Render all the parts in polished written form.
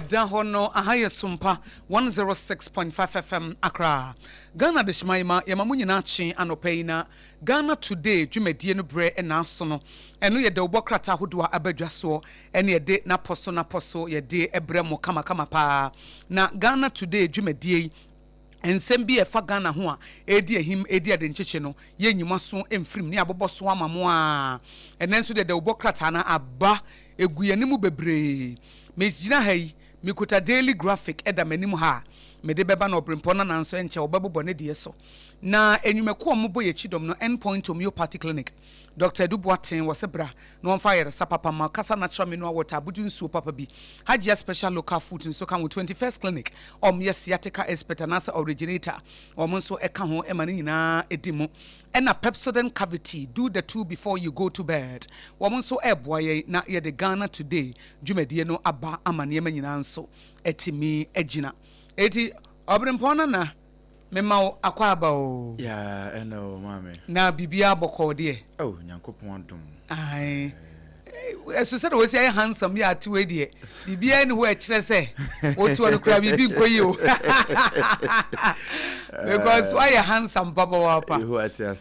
Dahono ahaya Sompa 106.5 FM Accra. Ghana de Shmaima yamamunyi na chi anopeina. Ghana today dwumadie no bre na so no. Eno ye de obokrata hodoa abadwaso ene ye de na poso ye de ebremo kama pa. Na Ghana today dwumadie ensem bi efa Ghana ho a edi ahim edi ade ncheche no ye nyima so emfrim ne aboboso amamo a enenso de obokrata na aba eguyanim bebre mejina hai mikuta daily graphic eda manim ha mede beba na Obrempong na nso enche obebo ne de so na enwumeko ombo ye chidom no endpoint homeopathy clinic Dr. Dubuaten wasebra no on fire sapapa ma kasa natural mineral water budu nsuo papa bi Hajia special local food nso kan 21st clinic sciatica expert and as originator nso eka ho emane nyina edimu ena Pepsodent cavity do the two before you go to bed nso eboye na ye the Ghana today dwumadie no aba amane ma nyina nso etimi agina eti Obrempong na mema akwaba o ya eno mame na bibia boko de oh nyankopon dum ai eso se we say handsome ya ati we de bibia ni ho e kire se otu anu kura bibi nkoyi o because why you handsome baba wapa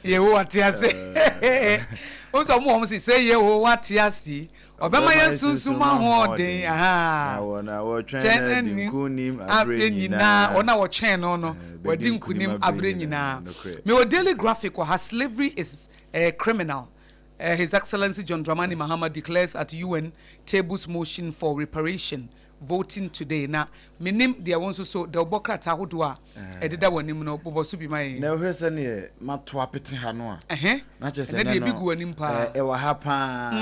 ye ho atiase o so mo say ye ho atiase obema ye sunsuma ho den aha na wo twen dinkunim abrenyina ona wo twen no wadi nkunim abrenyina me o daily graphic or her slavery is a criminal. His Excellency John Dramani Mahama declares at UN tables motion for reparation voting today. Na minim dia wonso so the obokrata hodoa ededa wanim no boboso bi mai na hwese ne mato apete ha no a na chese na dia bigu wanim pa e wa ha pa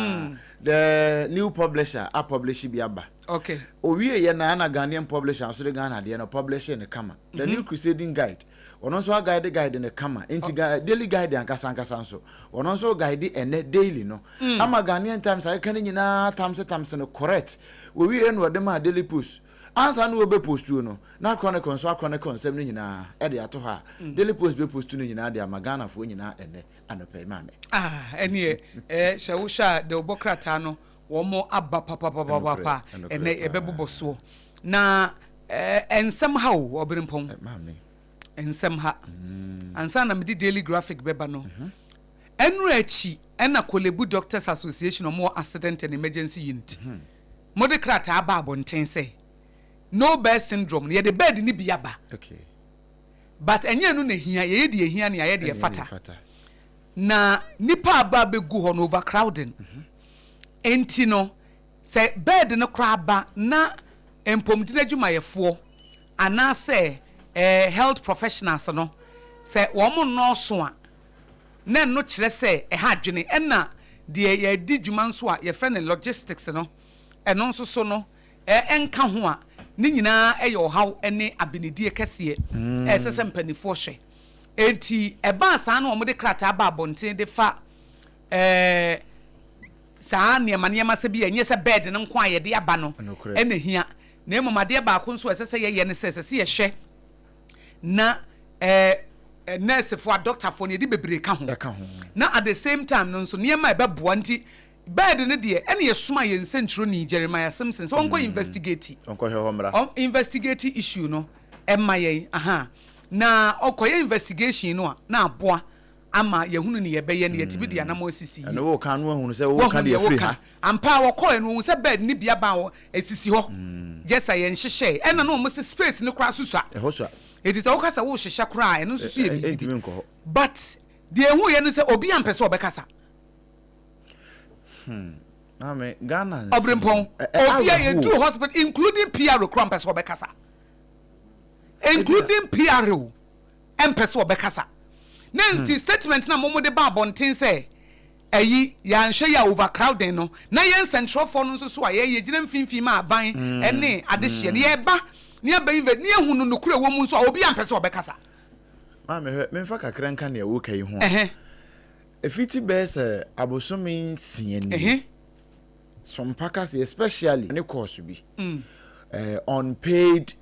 the new publisher a publish bi aba okay owie ye na Ghanaian publisher so the Ghana de no publisher ne kama the new crusading guide ono so guide ne kama enti daily guide ankasa nso ono so guide ene daily no ama Ghanaian times I kan nyina times no correct we no de ma daily post ansa no be post no na chronicle so chronicle nsem no nyina e de ato ha daily post be post no nyina de ama Ghana fo nyina ene anope mame ene shawusha de obokrata no womo abba papa ene ebebuboso na ensem ha o Obrempong mame ensem ha ansa na medi daily graphic beba no enru achi ena Kolebu Doctors Association or accident and emergency unit modikrata aba abonten say no bed syndrome ye the bed ni biaba okay but enye no na hia ye de hia na ye de fata na nipa aba begu ho no overcrowding enti no say bed no kraba na empomdina adwumayefo ana say health professionals no say wo no so a na no kire say ha dwene na de ye di dwuma nso a ye friend logistics no eno nso so no enka ho a ni nyina eye ohaw ene abenedie kese sese mpanifo hwe enti eba saa na omo de krata aba abonten de fa saa niema se bi enye se bed no nko aye de aba no ene hia na emomade ba ko nso sese ye ne sese ye hwe na nurse for doctor for ne di bebre ka ho na at the same time no nso niema e beboa nti bed ne de ene ye soma ye nsentro ni Jeremiah Simpson so onko investigate onko hwe homra investigate issue no emma ye aha na okoye investigation no na aboa ama yehunu ne yebeye ne yetibi dia na mo asisi na wo kan no hunu se wo kan de free ha ampa wo koye no se bed ni bia ba wo asisi ho jesa ye nhihye ena no mo se space ne kra susua ehosua it is okasa wo hihye kra eno susu ye bi but de ehu ye no se obi ampese obekasa Ame Ghana Obrempong obi ye do hospital including PR kra ampese obekasa including PRO ampese obekasa na the statement na momo de ba bonten say ayi ya nhwe ya overcrowding no na yen central for no so ye gina mfimfim ma aban ene adehye ne ye ba ne aba inve ne ehunu no kura wo mu so obi ampese obekasa ma me mfa kakra nka ne wo kai ho efiti bese abosomi sieni Sompa especially ne course bi unpaid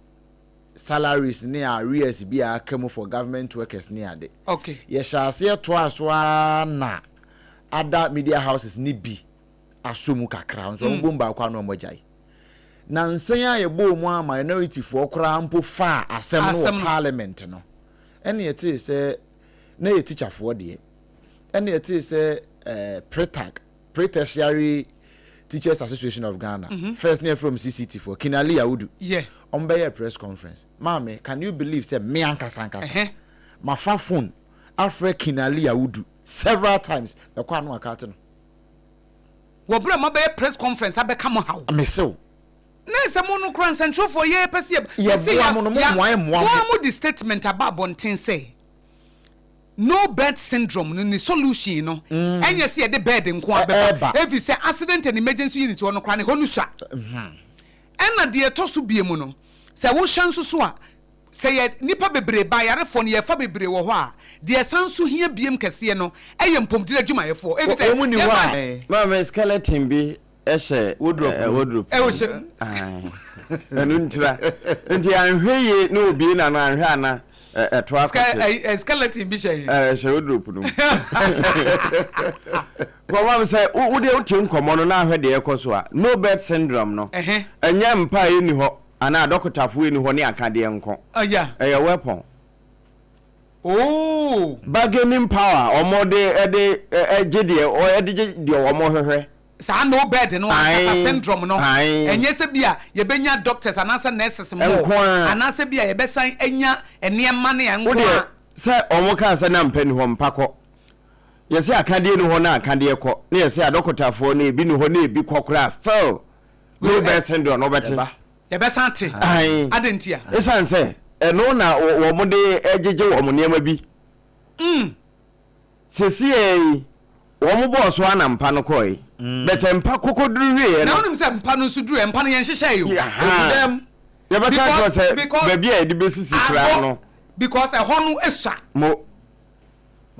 salaries ne arrears bi akamo for government workers ne ade okay ye shase to aso na other media houses ni bi asomu kakra so mbomba kwa no mogyae na nsan a ye bo mu a minority for kra mpo fa asem no parliament no ene yete se na ye teacher for de ene yete se pre-tertiary Teachers Association of Ghana first near from CCT for Kinali Yaudu on a press conference mame can you believe say me ankasa my phone afre Kinali Yaudu several times the kwa no akate no wo bra ma be press conference abeka mo hawo me sew na se mo no kran central for ye pese ye mo no mo the statement about bonten say no bed syndrome no ni solution no enye se de bed nko abeba if say accident and emergency unit no kra ne honu swa na de to so bie mu no se wo hyanso so a se ye nipa bebre ba yare fo ne ye fa bebre wo ho a de sanso hia biem kese no eye mpomdira adwuma ye fo if say ma skeleton bi ehye wardrobe wo hye enu ntira nti anhweye na obi na na anhwe ana skeleton bi shay wardrobe no kwa ma say wo de otie nkomo no na ahwe de ekoso a no bed syndrome no enya mpa eni ho ana dokotafo eni ho ne akade enko yeah weapon bargaining power omode ejede o ejede omo hwehwe sa no bed no asa syndrome no enye se bia ye benya doctors anasa nurses mo anasa bia ye besan enya enema ne enko se omo ka sa na mpani ho mpako ye se akade ni ho na akade ko ne ye se adokotafo na ebi ni ho na ebi kokora still no bed syndrome no beti ye besan te adentia esan se eno na wo mo de ejeje wo mo niam bi sesi wo mo boss wa na mpa no koi bete mpa kokoduru wie na wonim se mpa no so duru mpa no yen hyehyɛ yo dem ye beka ko se baby e de besisi kra no because e ho no esua mo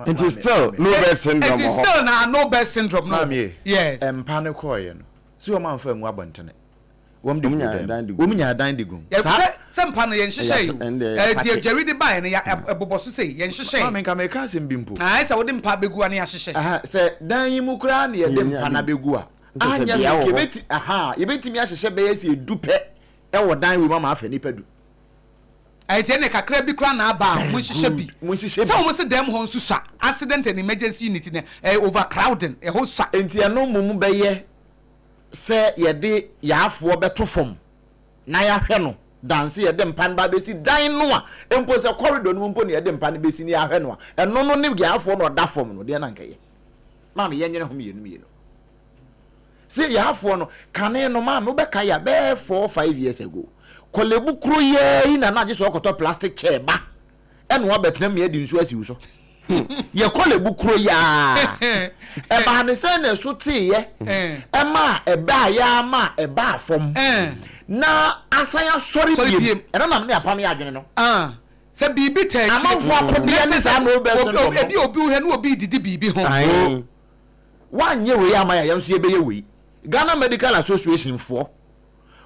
it is still no bed syndrome it is still no bed syndrome no yes mpa no koi no si o man fa mu abontene wom nya dan de gum se mpa no yen hyehyɛ yo de jerry de buy no ya eboboso sei yen hyehyɛ ma nka me ka sem bimpo se wo de mpa begu ani ya hyehyɛ se dan yi mu kra na ye de mpa na begu a anya ke beti ye beti mi ahyehyɛ be ye se edupe e wo dan wi ma afa nipa du tie ne kakra bi kra na aba mo hyehyɛ bi se wo se dem ho nsusa accident and emergency unit ne overcrowding e ho sa enti eno mumu be ye se ye de yaafo beto fom na ya hwe no dance ye de mpan ba besi dan no a empo se corridor no mpo ne ye de mpan besi ni ya hwe no a eno no ne yaafo no da fom no de na nkaye ma me yenye ho mienu se yaafo no kane no ma me be ka ya be 4-5 years ago kolebu kro ye na na je so okoto plastic chair ba eno wa betena me di nsu asiwu so ye kolebu kro ya e ba ne se na so tie ye e ma e ba ya ma e ba fom na asanya sorry biem e na me apam ya adwene no se bibi tachi amafo akobia ne sa no be so edi obi he na obi didi bibi ho wanye we ya ma ya nso ye be ye we Ghana Medical Association for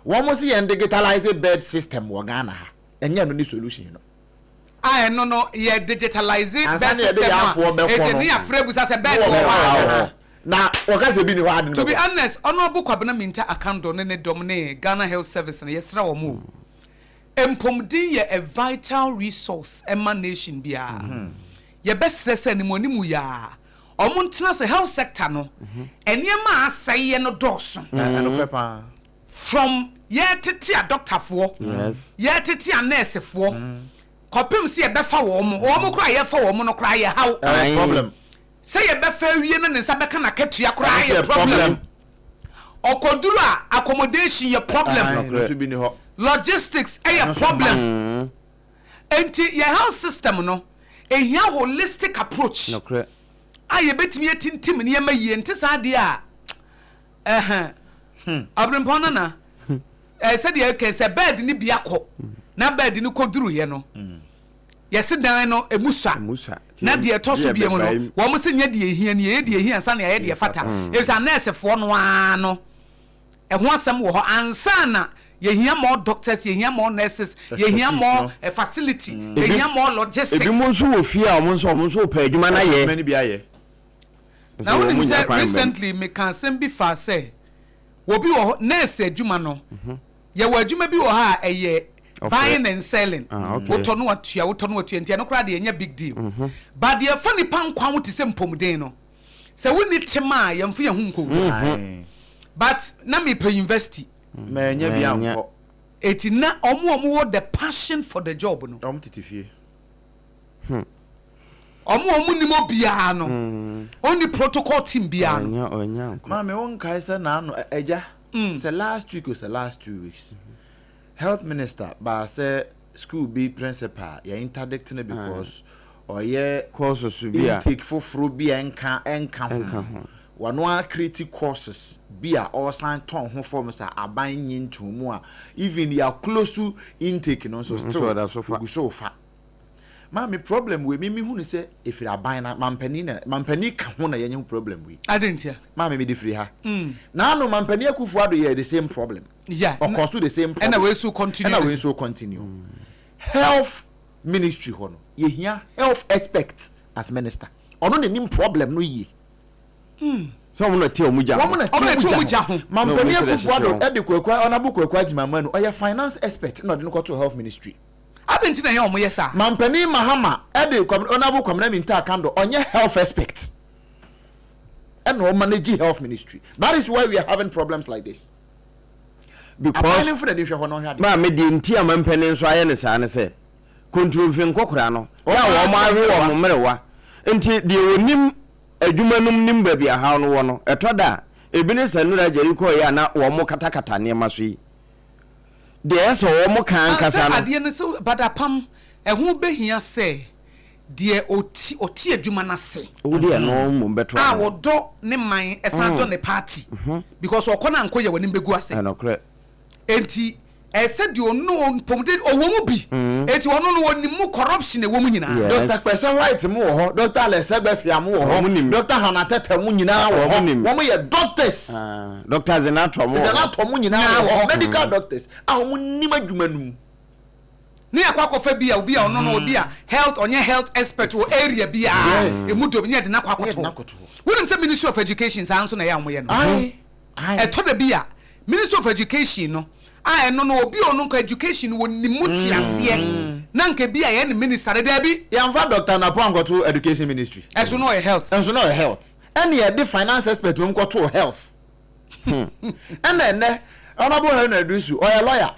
wọ́n mo si yen digitalize bed system wo Ghana ha enye no ni solution no no ye digitalize bed system e ni afre busa se bed na waka se bi ni wa to be honest honorable Kwabena Minta account ne dom ne Ghana Health Service ne yesra wo mu empomdi ye a vital resource emanation bia ye best say ni monimu ya omontena se health sector no enema aseye no doso from ye tete a doctor fo ye tete a nurse fo kopim se ye befa wo mo kra ye fa wo mo no kra ye how problem say ye befa wie no ne nsa beka na katua kra ye problem okoduru accommodation ye problem logistics a problem enti your health system no a holistic approach aye betimi etintim ne yema yie enti sa de a Obrempong na said the okay say bed ni biako na bed ni koduru ye no yesi dan no emusa na de etoso bie mu no wo mo se nya de ehia ne ye de ehia sa na ye de fata e sa nurse fo no ano ho asem wo ho ansa na ye hear more doctors, ye hear more nurses, ye hear more facility, ye hear more logistics. Ebi mo nso ofia mo nso pa adwuma na ye. Many bia ye. Now when said recently me can send be far say obi wo nurse adwuma no. Ye wo adwuma bi wo ha eye buying and selling. Woto no atua ntia no kra de enya big deal. But the funny pan kwa wo te se mpomden no. Se wo ni tema ye mfu ye hu nko. But na me pe university Menya bianko. Eti na omo the passion for the job no. Omo titifie. Omo ni mo bia no. Only protocol team bia no. Ma me won kai say na no eja. Say last week or say last 2 weeks. Health minister ba say school be principal ya interdicting because or ye courses bia intake for bia enka wano create courses bia or sign ton ho form say aban yin to mu a even ya close to intake no so still go so far ma me problem we me hu ni say if you aban na mampani ka ho na yenye problem we I didn't hear ma me di free ha na no mampani akufu ado ye the same problem of course the same problem and we so continue health ministry ho no ye hia health expert as minister ono ne nim problem no yi so mo na tie omuja ho mampani akufu ado e de kwakwa onabu kwakwa agimama no oya finance expert na de no to health ministry I didn't know omo yesa mampani mahama e de onabu kwamna minta kando onye health expert and no manage health ministry. That is why we are having problems like this. Because ma me di ntia mampani nso aye ne sa ne se control fin kokora no ya wo ma awe wo mmerewa enti de wonim adwumanum nim ba bia ha no wo no etoda ebine sanura jeriko ya na wo mo katakata ne maso yi de eso wo mo kan kasa no ade ne so badapam eho behia se de oti adwuma na se wo de no mo beto a wo do ne man esan do ne party because okona anko ye woni begu ase no correct enti said you know pomde owo bi enti ono no woni mu corruption e wo mu nyina Dr. Person White mu ho Dr. Alexander Fia mu ho Dr. Hanateta mu nyina wo mo ye doctors Dr. Zenato mu nyina wo medical doctors a wo nim adwuma num ni akwakofa bia obi a ono no obi a health onye health expert wo area bia e mu do nya de na kwakoto wonim say Ministry of Education sa nso na ya mo ye no ai to da bia Ministry of Education no I no obi onu ko education woni muti ase na nke bia ye ne minister da bi ya mfa Dr. Napo angoto education ministry eso no health and ye the finance expert mo nkoto health and then honorable Henry Dusu or a lawyer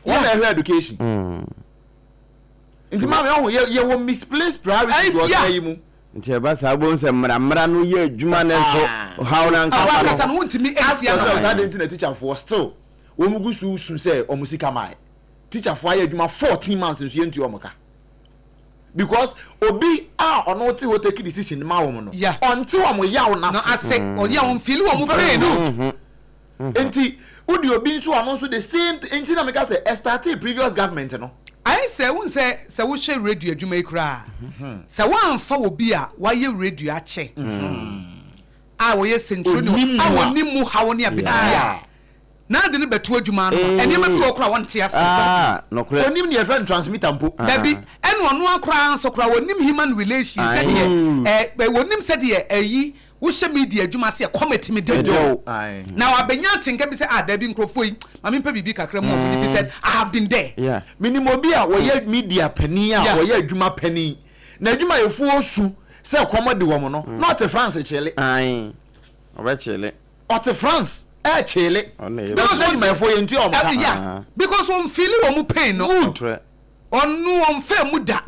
what the education inti ma me ye wo misplaced priorities wo say mu nti ba sa bo nse mra no ye adwuma na so how na nkasa no wontimi esia no that the teacher for still omugusu su say omusika mai teacher for aye adwuma 14 months nso ye ntu omuka because obi ono ti wo take decision ma wo no until am yawo na ase odi am feel wo mu pay no enti udi obi nso ano so the same enti na make say started previous government no I say won say wo share radio adwuma ikra say wan fa obi a wa ye radio ache wo ye central no woni mu ha woni abia na de ne beto adwuma no ene ma bi okra wonte asesa no kra onim ne friend transmitter mpo baby ene ono akra anso kra wonim human relations said ye wonim said ye ayi wo media adwuma se committee me do now abenya tinka bi say da bi nkrofo yi ma me mpa bibi kakra mu obi said I have been there minimo bi a wo ye media pani a wo ye adwuma pani na adwuma yefu osu se komode wo mo no not France chele oba chele Ote France chele because my for you because one feel wo mu pain no onu on fa mu da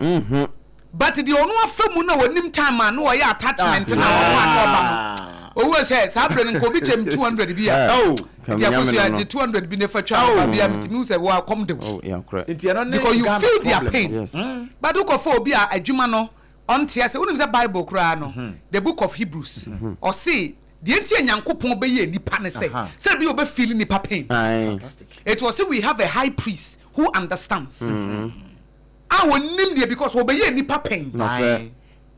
but the onu afa mu na wonim time ma no ya attachment na one owo say sabre nko bi chem 200 bi ya dia ko so ya 200 bi ne fa twa bi ya mtimi say wa come the because you feel their pain but uko for obi a adwuma no on tia say wonim say Bible kura no the book of Hebrews or say the enti Nyankopon be ye nipa ne say bi obe feel nipa pain. Fantastic. It was say we have a high priest who understands. I wonim there because obe ye nipa pain.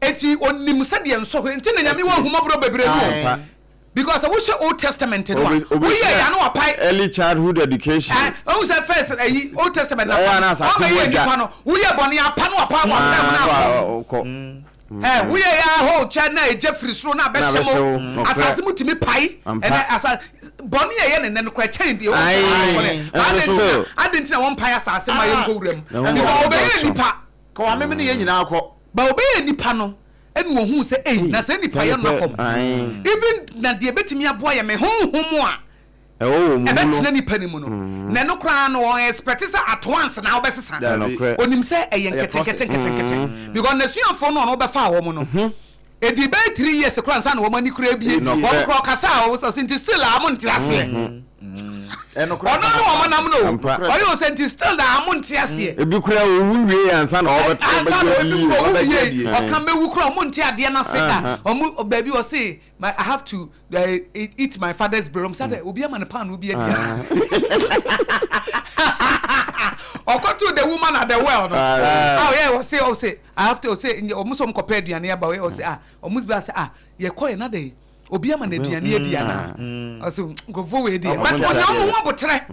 Eti onim say de enso enti na nyame won homa bro bebre no. Because I wish Old Testament we ya no apply early childhood education. I was first Old Testament na. We ya boni apa no apa we ya ho chana Jeffrey Sro na be shemo asase mutimi pai asa boni ye ne no kwa chain bi o adenti na won pai asase ma ye ngowuram because obeye nipa ko wa me ne ye nyina akọ ba obeye nipa no enu ohun se na se nipa ye no fom even na de betimi aboa ye me honhom a ebetina nipa ni mu no na no kra no on expect say at once na obesesa onim say eyen kete because na suafo no no befa wo mu no edi be 3 years kra nsa na wo mani kra bie wo kra kasa wo so sinti still amonti ase ono no wo manam no oyo senti still da amonti ase ebi kra owu wie ansa na wo beto o kan be wu kra amonti ade na se da o baby o say I have to eat my father's burial. Said obi am na pan obi adia. Or go to the woman at the well. Oh say I have to say almost some compare aduane aba we say almost be say ye call another obi am na aduane adia na. Also go we dey. But on no wo botre.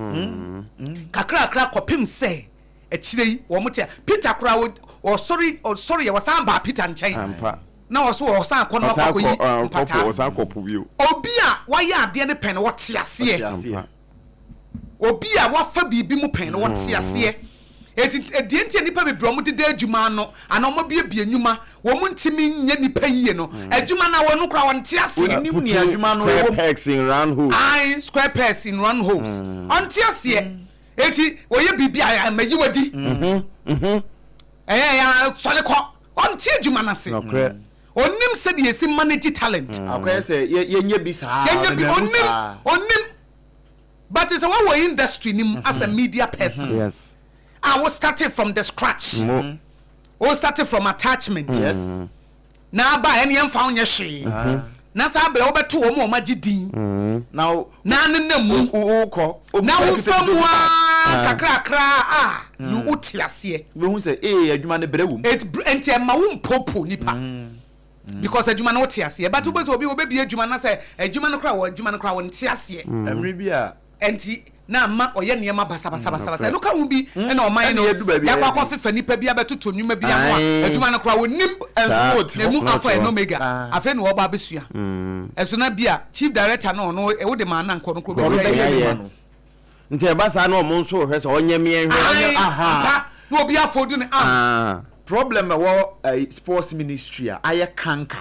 Kakra kopim say echire yi wo motia Peter kra or sorry ye was am ba Peter nchen. Na oso osan akọ na akọ yi mpata osan akọ bio obi a wayɛ ade ne pen wo te ase obi a wafa bibi mu pen wo te ase edie ntie nipa bebre mo de adwuma no ana mo bie nyuma wo mu ntimi nya nipa yie no adwuma na wo no kra wo nte ase onim ni adwuma no wo pegs in round holes square pegs in round holes on te ase eti wo ye bibi a mayi wadi ya sole ko on te adwuma na se onim said ye si manage talent akwai say yenye bi sa onim but it's our industry nim as a media person. Yes, I was started from the scratch. We started from attachment. Yes, na ba any am found ye she na sa be obeto o mo magidin now na mu ukọ na wo famu kakra you utiase we hu say adwuma ne brewum it enti ma wo mpopo nipa because adwuma no tiase but we be obi be adwuma na say adwuma no kra wo ntiase emre bi a enti na ma oye niema basa no ka hu bi na o man no ya kwa fefa nipa bi abetoto nwuma bi ano a adwuma no kra wo nim ensport emu afa en omega afa no oba besua enso na bia chief director no wo de ma na nko no kro be nti e basa na o mo nso hwe se onye me enhwe no obi afodu ne arms problem wo sports ministry a aye kanka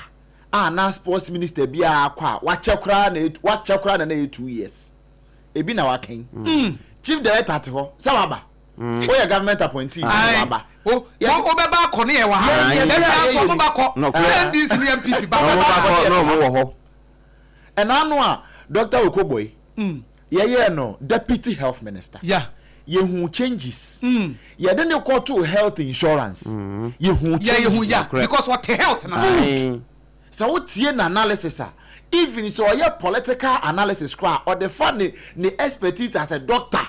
na sports minister bi akwa wachekura na 2 years ebi na waken chief director te ho sawaba o ya government appointee waba o beba akọ ne wa ha e so mo bakọ this MPP ba no mo wo ho enano a Dr. Okoboy ye no deputy health minister yehu changes ye de ne call to health insurance yehu changes because what health na so what tie na analysis even so your political analysis cra or the funny ni expertise as a doctor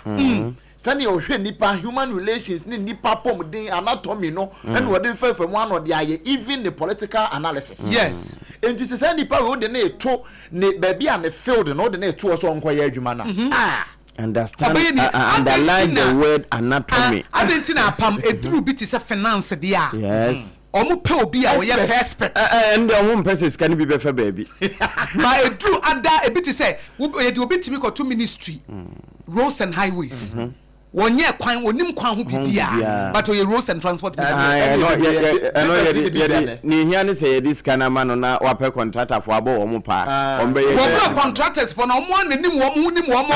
sani o hwe nipa human relations ni nipa pom din anatomy no and we dey fair from one or the aye even the political analysis yes and this is nipa we dey na to ne baby and the field no dey na to so nkoya adwuma na understand underline the word anatomy adentina pam eduru bi ti se finance dia yes omo pe obi a wo ye expert and omo pese scan bi be fa baby ma edru ada ebi ti say ye di obi timi ko to ministry roads and highways wonye kwan onim kwan ho bibia but oye roads and transport ni hia ne say this kana ma no na wa pe contractor for abo wo mo pa ombe ye contractors for na omo anim wo mo nim wo mo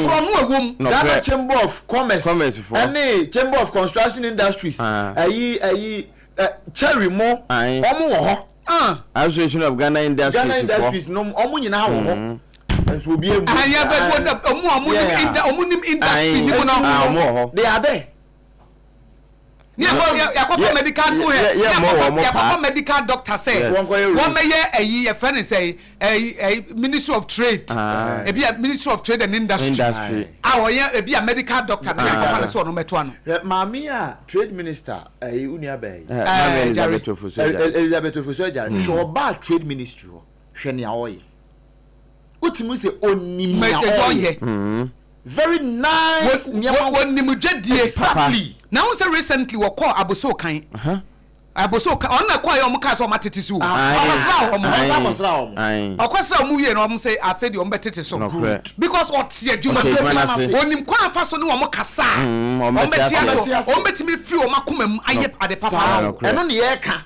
kro no awom that chamber of commerce any chamber of construction industries ayi cherry mo omo wo ho association of Ghana industries no omo nyina wo ho so be able omunim industry ni mo na they are there ya medical medical doctor say one may a friend say a ministry of trade e be a ministry of trade and industry e a medical doctor na ya so no meto ano mami a trade minister unia bay Elizabeth Ofosu so ba trade ministry hwe ne awoye utimu se onimia very nice onimujadie exactly now say recently we call aboso kan aboso kan on na call yo mka so matete so okwasa mu wie no om say afedi om betete so because what tie djuma onim kwa afa so ne wo kasa om betia so om betimi free o makoma mu aye ade papa eno ne ye ka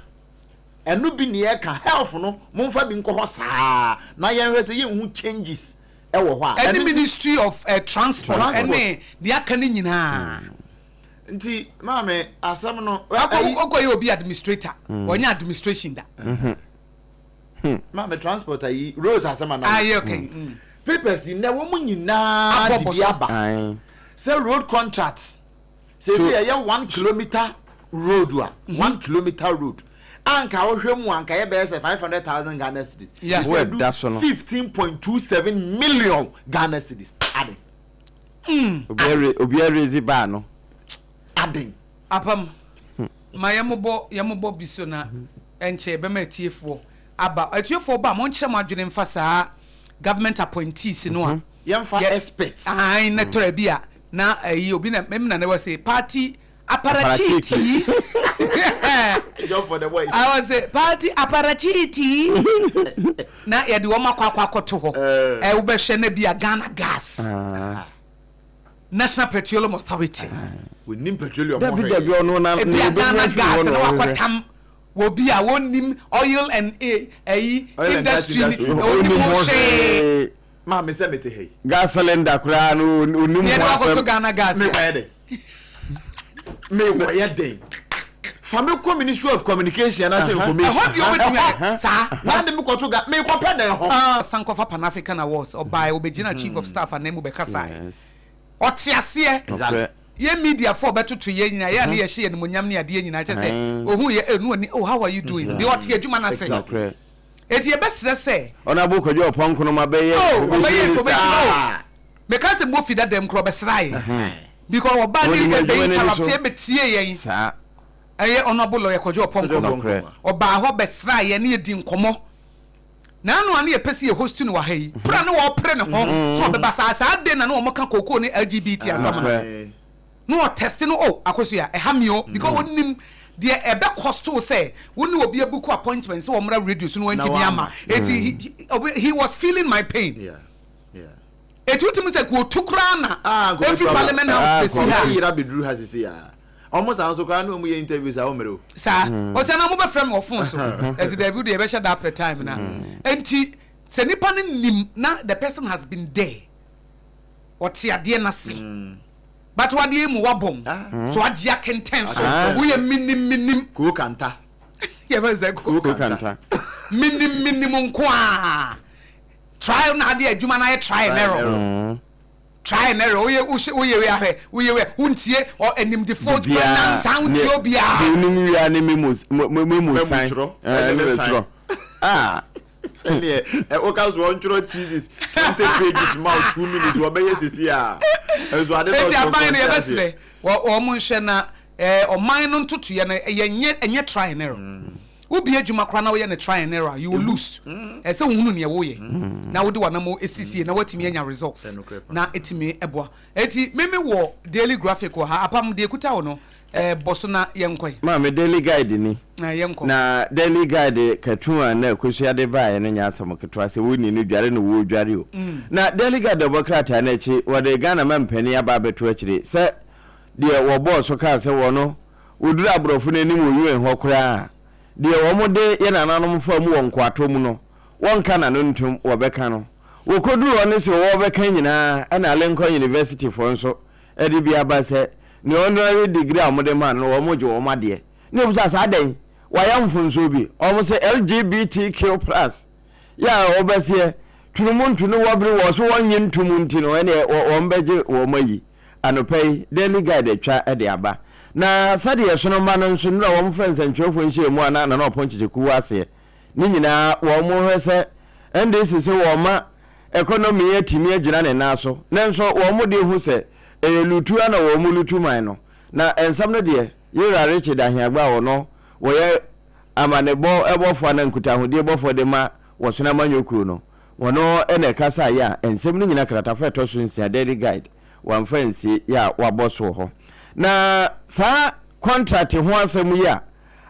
enu bi ne ye ka health no momfa bi nko ho saa na ye hwe se ye hu changes e wo ho a the ministry of transport ene the akani nyina nti mame asam no okoye obi administrator onya administration da mame transport ayi roads asama na okay papers na wo mu nyina di aba say road contract say ye 1 kilometer road 1 kilometer road anka ohwemu anka ye be 500,000 Ghana cedis yes 15.27 million Ghana cedis ade obi raise ba no ade apam ma yembo biso na enche be matiefo aba atiefo ba mo nkyere mo adwene mfa saa government appointees no a yemfa experts ai na torabia na ayi obi na memna na wase party apparachiti jump for the voice I was a party apparachiti na ya di woma kwa koto ho wo be hwe na bia Ghana gas National Petroleum Authority we nim petroleum David ono na Ghana gas na wakotam wo bia wonim oil and industry onim mo she ma me se mete hey gas cylinder kura no onim mo asem Ghana gas me kwa dey me wo ye dey family ministry of communication and information what do you mean sir na dem ko to ga me ko pe den ho Sankofa Pan African Awards obai obegina chief of staff and nemu be kasa otiase ye media for beto to ye nyina ya na ye hye ne monyam ne ade nyina che se ohu ye enu ani oh how are you doing the otie adwuma na se eti ye besere se ona bo kodwo ponko no mabe ye information me ka se mo fi da dem kro besrai because oba ni we be interrupt e betie yen sa eye onabolo ye kodwo ponko oba ho besra ye ne di nkomo na anu ane ye pese ye host no wa hai pra ne wo pre ne ho so be basa sa de na no mo ka kokoo ne LGBT asama no test no Akosua e hamio because onim de e be cost to say woni obi abuku appointment so omra radio so no anti biama he was feeling my pain etutum say ko tukura na every parliament house be here ira bedru has see ya almost also kan no mu ye interviews a o mere sa o se na mo be frame of phone so as the debut dey be share that per time na enti se nipa nim na the person has been there what ya de na se but what dey mu wabom so agia kenten so we ye minim ko kanta ye be ze ko kanta minim nko a try na dey adwuma na ye try and error try and error we untie or enim the fault na sound ti obia enim wi ani memo sign ele o ka so ntro thesis 20 pages mouth 2 minutes wo be yesisi a ezo ade no eti aban na ye besre wo mo nhwe na o man no ntoto ye na enye try and error ubi adwuma kra na wo ye ne try and error you will lose se hunu ne wo ye na wo de wa na mo esisi na watimi anya results na etimi eboa eti meme wo daily graphic wo ha apam de kuta wo no boso na yenkoi ma me daily guide ni na yenko na daily guide katuma na kwesua de bae no nya asam ketwa se woni ni dware no wo dware o na daily guide obokrata na chi wode Ghana mampani aba beto akire se de wo boss ka se wo no wodura abrofo na nim wo yuen ho kura de wo mo de ye nananom fa mu won kwato mu no won kana no ntum wo beka no wo koduru one se wo beka nyina ana Lincoln University for nso e de bia ba se ni honorary degree amode man no wo mo je wo made ni obusa sa den wayamfunso bi omo se LGBTQ+ ya obasie tunumuntu no wabri wo so wonye ntumunti no ene ombeje wo mayi anopai daily guide atwa ede aba na sade yeso no ma no nso no wo friends antwefo nhie mu ana na oponchiche ku ase ni nyina wo mo hwese ende sise wo ma economy yatimi agina ne naso nenso wo mo de hu se lutu ana wo mo lutu man no na ensam no de yira Richard ahiagba wo no wo ye amanebo ebofo na nkutahode ebofo de ma wo sona manyokuru no wono ene kasa ya ensem no nyina krata fa to so nsia daily guide wan fancy ya waboso ho na sa contract ho asem ya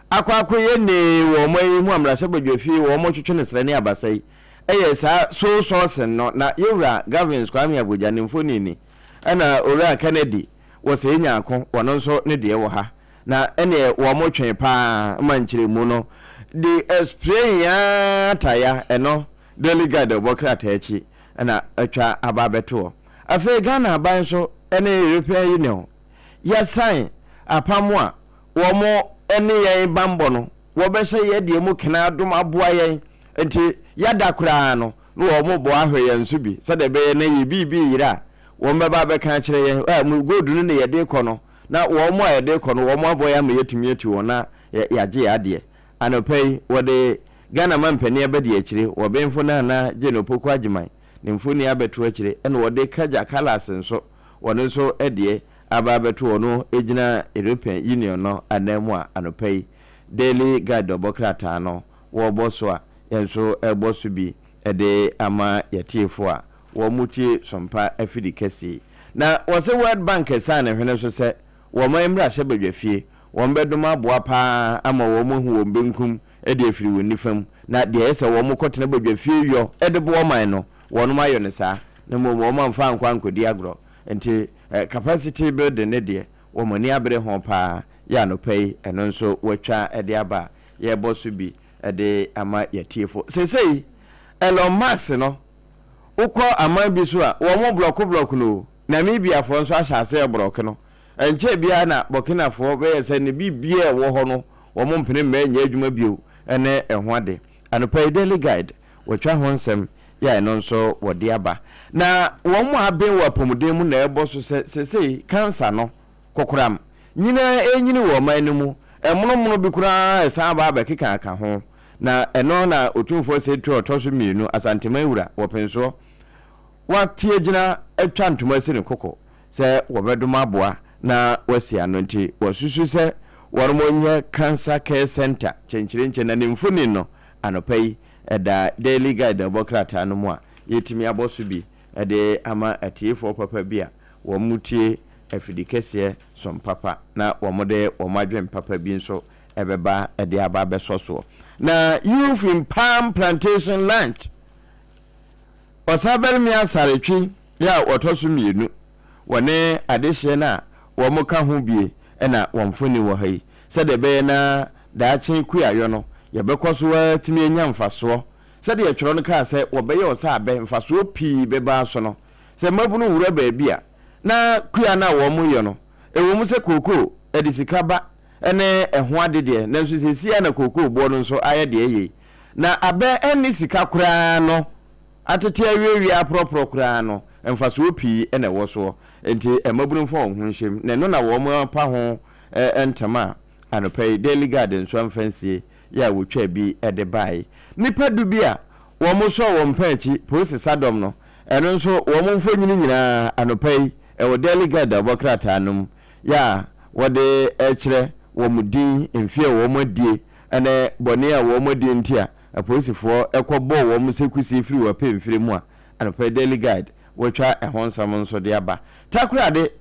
akwakoye ne wo mai mu amrashe badwafi wo mo twetwe ne srane abasai eye sa so source no na yewra governance kwame Abuja ne mfoni ni ana ora Kennedy wo se nya akon wono nso ne de wo ha na ene wo mo twen pa manchire mu no the explain ya taya eno daily guide obokrata echi na atwa ababeto afi Ghana aban so ene European Union ya sign apamo a wo mo ene yen bambo no wo be hye ye de mu kena dom aboa yen enti ya dakura no wo mo bo ahwe yen so bi se de be na ye bibi yira wo mbeba be kan kire yen mu godu no ne ye de kɔ no na wo mo ye de kɔ no wo mo aboya ma yetumi ati wo na ya je ade anopai wo de Ghana mampani abadi akire wo benfo na genopoko agiman ne mfoni abeto akire ene wo de kaja kalas nso wono nso ede aba beto no ejina European Union no anamu a anopai daily guide obokrata no wo boso a yenso eboso bi ede ama yatiefo a wo muti sompa afidi kesi na wo se World Bank sa na hwene so se wo mamra hye badwafie wo mbedoma boa pa ama wo mu hu wo benkum ede afiri woni fam na de ese wo mu kotena badwafie yo ede bo man no wono mayo ne sa na mo wo mamfa nkwa nkodi agro enti capacity building ne de wo mani abre ho pa ya no pay eno nso watwa ede aba ye boso bi ede ama yatiefo sesei Elon Musk no ukọ aman bi so a wo mo block no Namibia fo nso ahase block no enche bia na Burkina fo be yese ne bibia wo ho no wo mo mpene ma nya adwuma bio ene eho ade anopai daily guide watwa ho nsem ya eno nso wode aba na wo mo aben wa pomuden mu na ebo so sesei cancer no kokoram nyina enyini wo man no mu emono bi kura esa ba ba keka aka ho na eno na otumfo se tu otoso mienu asantema wura wo penso watie gina atwa ntoma se ne koko se wo bedoma boa na wasi ano nti wasusu se wormonye cancer care center chenchirenche na nimfuni no anopai eda daily guide obokrata no mu a yetimi aboso bi ede ama atiefo papa bia wo mutie afidikese som papa na wo mode wo madwen papa bi nso ebeba ede aba besoso na youth in palm plantation lunch osabel mi asaretwi ya otoso mienu wone adehye na wo muka ho bie na womfoni wo hai sede be na daachen kuayo no ye bekoso watimi enya mfaso sede ye tworo no ka se wo be ye osabe mfaso pii beba so no se mabunu wura ba bia na kua na wo mu yo no ewo mu se koko edisikaba ene eho adede na nso sesia na koko bo no nso aye de ye na abe eni sika kura no atete awiawi apropro kura no mfaso pii ene wo so enti emabunu fo ho nhwem na no na wo mu pa ho entama anopai daily garden so amfansie ya wotwa bi ede bai nipa du bia wo mu so wo mpachi posi sadom no eno nso wo mu mfo nyini nyina anopai wo daily garden obokrata anum ya wode ekire wo mudin mfie wo modie ene bone a wo modie ntia apolisifoɔ ekɔbɔ wo mu sekusi firi wo pemfiri mu a anopai daily guide wotwa ehonsam nso de aba takurade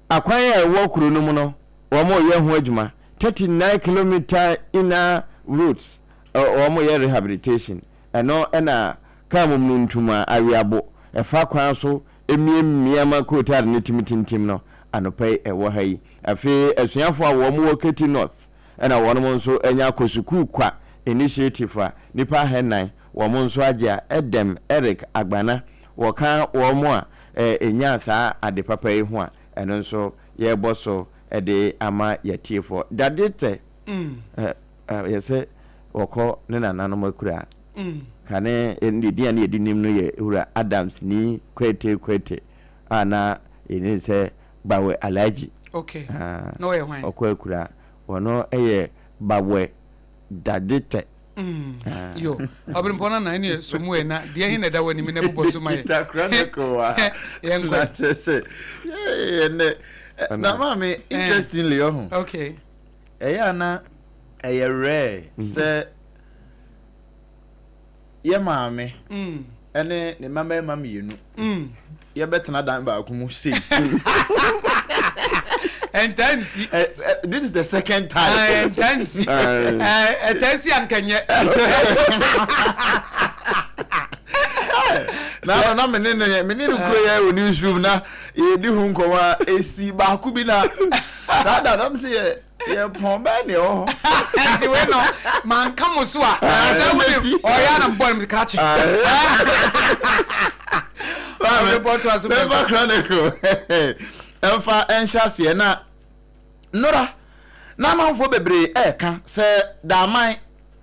akwan a wo kuru no mu no wɔn yɛ ho adwuma 39 kilometer inner routes wɔn yɛ rehabilitation ɛno ɛna kaa mu ntuma awiabo ɛfa kwan so emiemiama kotar ne timitintim no anɔpɛ ɛwɔ ha yi afei asuafo a wɔn wɔ Keti North ɛna wɔn nso anya kosuku kwa initiative a nipa hennan wɔn nso agye Edem Eric Agbana wɔka wɔn a enya saa ade papa yi ho a ɛno nso yɛbɔ so ɛde ama yɛtiefo dadete yɛsɛ wɔkɔ ne nananom akura kane ndi ne yɛdi nim no yɛ ewura Adams ni kwete ana ɛne sɛ bawe alaji okay no yɛ hwan ɔkɔ akura wɔno ɛyɛ bawe dadete yo Obrempong na ne somu na de hin na da wani me na bobɔ so mai yɛnkɔ sɛ na mame interestingly okay ɛyɛ ana ɛyɛ rare sɛ yɛ maame ɛne ne mama mmienu yɛbɛtena dan baako mu sei entansi this is the second time entansi entansi ankanye na menene kuro ya wɔ newsroom na yɛdi ho nkɔma esi baako bi na da dam sɛ yɛ pɔn bɛɛ ne ɛwɔ hɔ nti we no manka mo so a sɛ woni ɔyɛ na mbɔ ne krachi Member Chronicle ɛmfa ɛnhyɛ aseɛ na nora na amanfoɔ bebree ɛɛka sɛ daaman